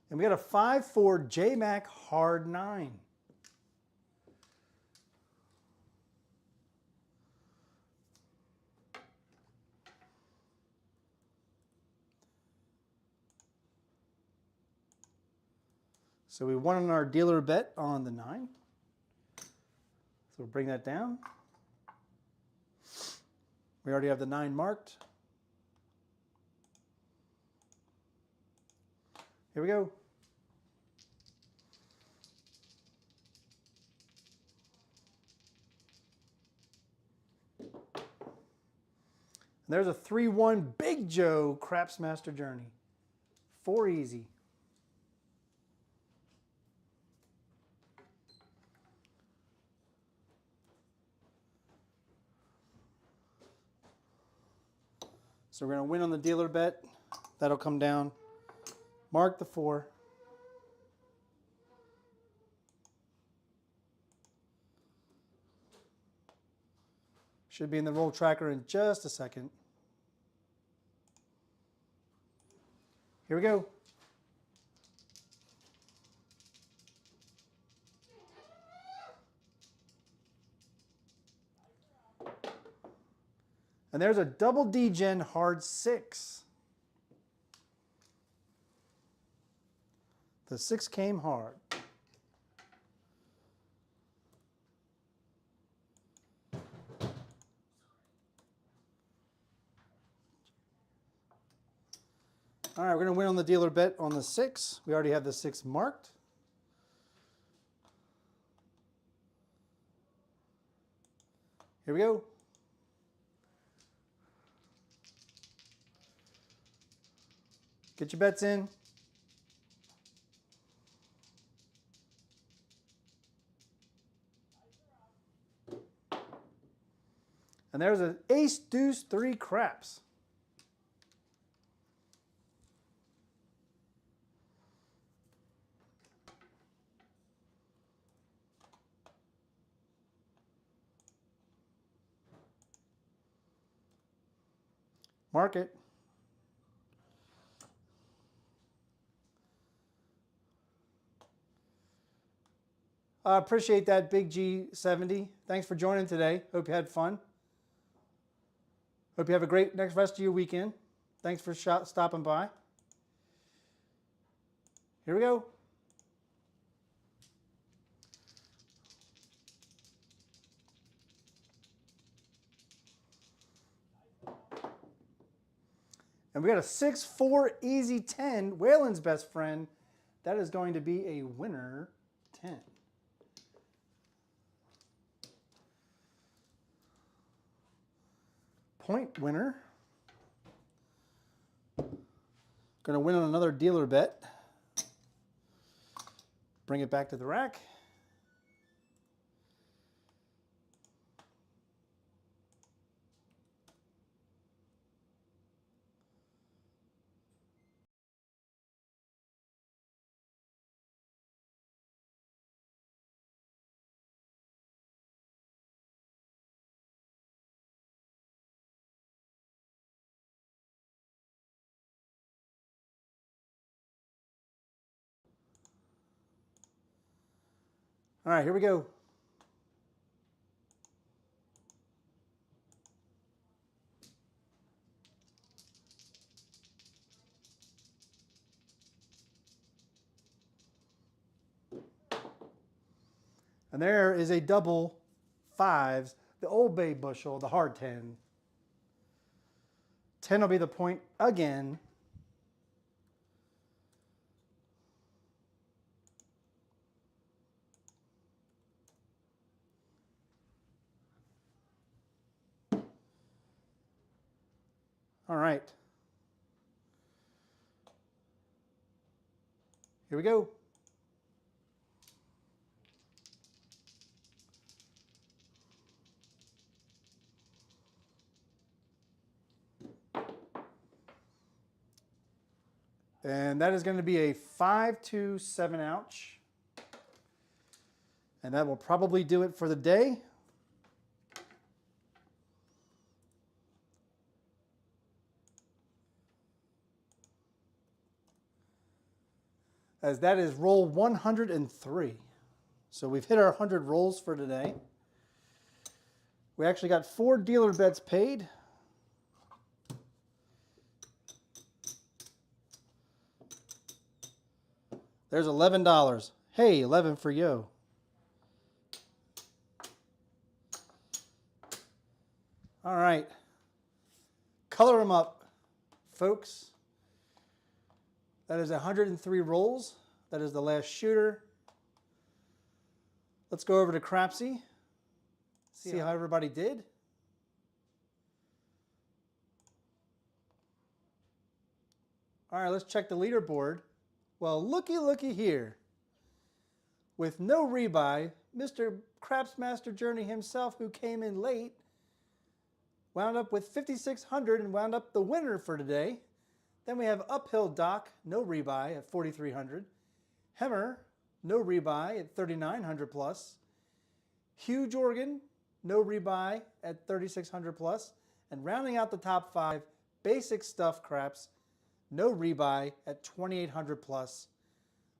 And we got a 5-4 J-Mac hard 9. So we won on our dealer bet on the 9. So we'll bring that down. We already have the 9 marked. Here we go. And there's a 3-1 Big Joe Craps Master Journey. 4 easy. So we're going to win on the dealer bet. That'll come down. Mark the 4. Should be in the roll tracker in just a second. Here we go. And there's a double D-Gen hard 6. The 6 came hard. All right, we're going to win on the dealer bet on the 6. We already have the 6 marked. Here we go. Get your bets in. And there's an ace, deuce, 3 craps. Mark it. I appreciate that, Big G70. Thanks for joining today. Hope you had fun. Hope you have a great next rest of your weekend. Thanks for stopping by. Here we go. And we got a 6-4 easy 10, Waylon's best friend. That is going to be a winner 10. Point winner. Going to win on another dealer bet. Bring it back to the rack. All right, here we go. And there is a double 5s, the Old Bay bushel, the hard 10. 10 will be the point again. All right. Here we go. And that is going to be a 5-2-7 ouch. And that will probably do it for the day. As that is roll 103. So we've hit our 100 rolls for today. We actually got 4 dealer bets paid. There's $11. Hey, 11 for you. All right. Color them up, folks. That is 103 rolls. That is the last shooter. Let's go over to Crapsee. See how everybody did. All right, let's check the leaderboard. Well, looky here. With no rebuy, Mr. Craps Master Journey himself, who came in late, wound up with 5,600 and wound up the winner for today. Then we have Uphill Doc, no rebuy at 4,300. Hemmer, no rebuy at 3,900 plus. Huge Organ, no rebuy at 3,600 plus. And rounding out the top 5, Basic Stuff Craps, no rebuy at 2,800 plus.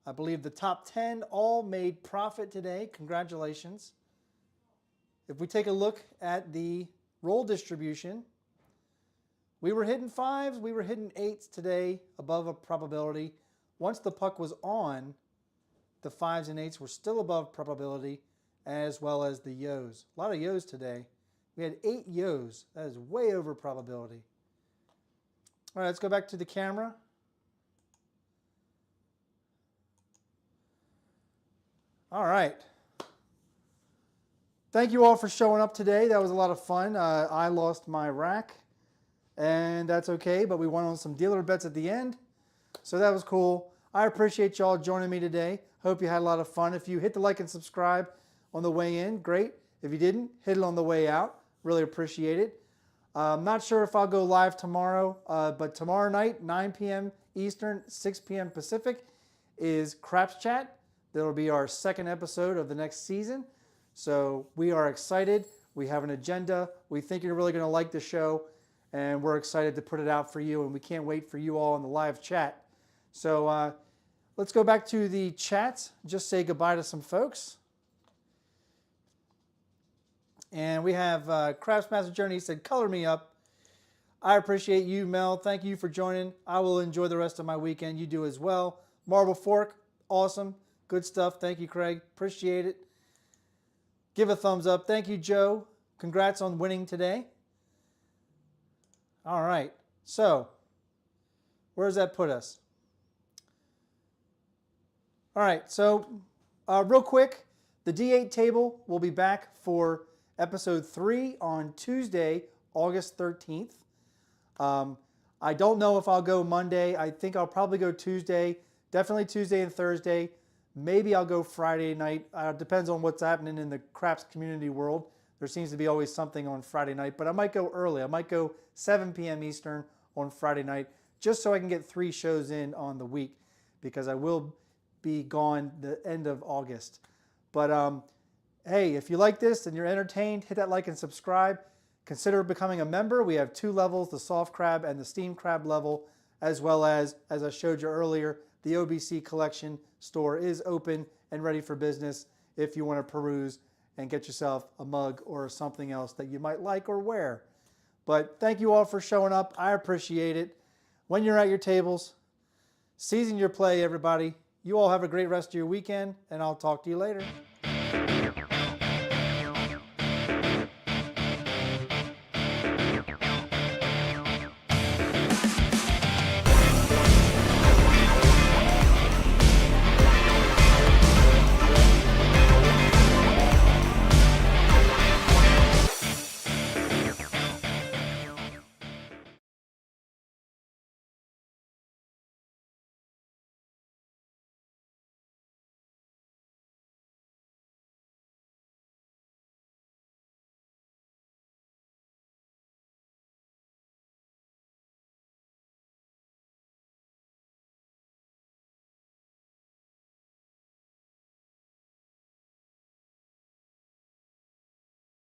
I believe the top 10 all made profit today. Congratulations. If we take a look at the roll distribution, we were hitting 5s, we were hitting 8s today above a probability. Once the puck was on, the 5s and 8s were still above probability, as well as the yos. A lot of yos today. We had 8 yos. That is way over probability. All right, let's go back to the camera. All right. Thank you all for showing up today. That was a lot of fun. I lost my rack, and that's okay, but we won on some dealer bets at the end. So that was cool. I appreciate y'all joining me today. Hope you had a lot of fun. If you hit the like and subscribe on the way in, great. If you didn't, hit it on the way out. Really appreciate it. I'm not sure if I'll go live tomorrow, but tomorrow night, 9 p.m. Eastern, 6 p.m. Pacific, is Craps Chat. That'll be our second episode of the next season. So we are excited. We have an agenda. We think you're really going to like the show, and we're excited to put it out for you, and we can't wait for you all in the live chat. So let's go back to the chats. Just say goodbye to some folks. And we have Crafts Master Journey said, color me up. I appreciate you, Mel. Thank you for joining. I will enjoy the rest of my weekend. You do as well. Marble Fork, awesome. Good stuff. Thank you, Craig. Appreciate it. Give a thumbs up. Thank you, Joe. Congrats on winning today. All right. So, where does that put us? All right. So, real quick, the D8 table will be back for episode 3 on Tuesday, August 13th. I don't know if I'll go Monday. I think I'll probably go Tuesday. Definitely Tuesday and Thursday. Maybe I'll go Friday night. Depends on what's happening in the craps community world. There seems to be always something on Friday night, but I might go early. I might go 7 p.m. Eastern on Friday night, just so I can get 3 shows in on the week, because I will be gone the end of August. But hey, if you like this and you're entertained, hit that like and subscribe. Consider becoming a member. We have 2 levels, the soft crab and the steam crab level, as well as I showed you earlier, the OBC collection store is open and ready for business if you want to peruse and get yourself a mug or something else that you might like or wear. But thank you all for showing up. I appreciate it. When you're at your tables, season your play, everybody. You all have a great rest of your weekend, and I'll talk to you later.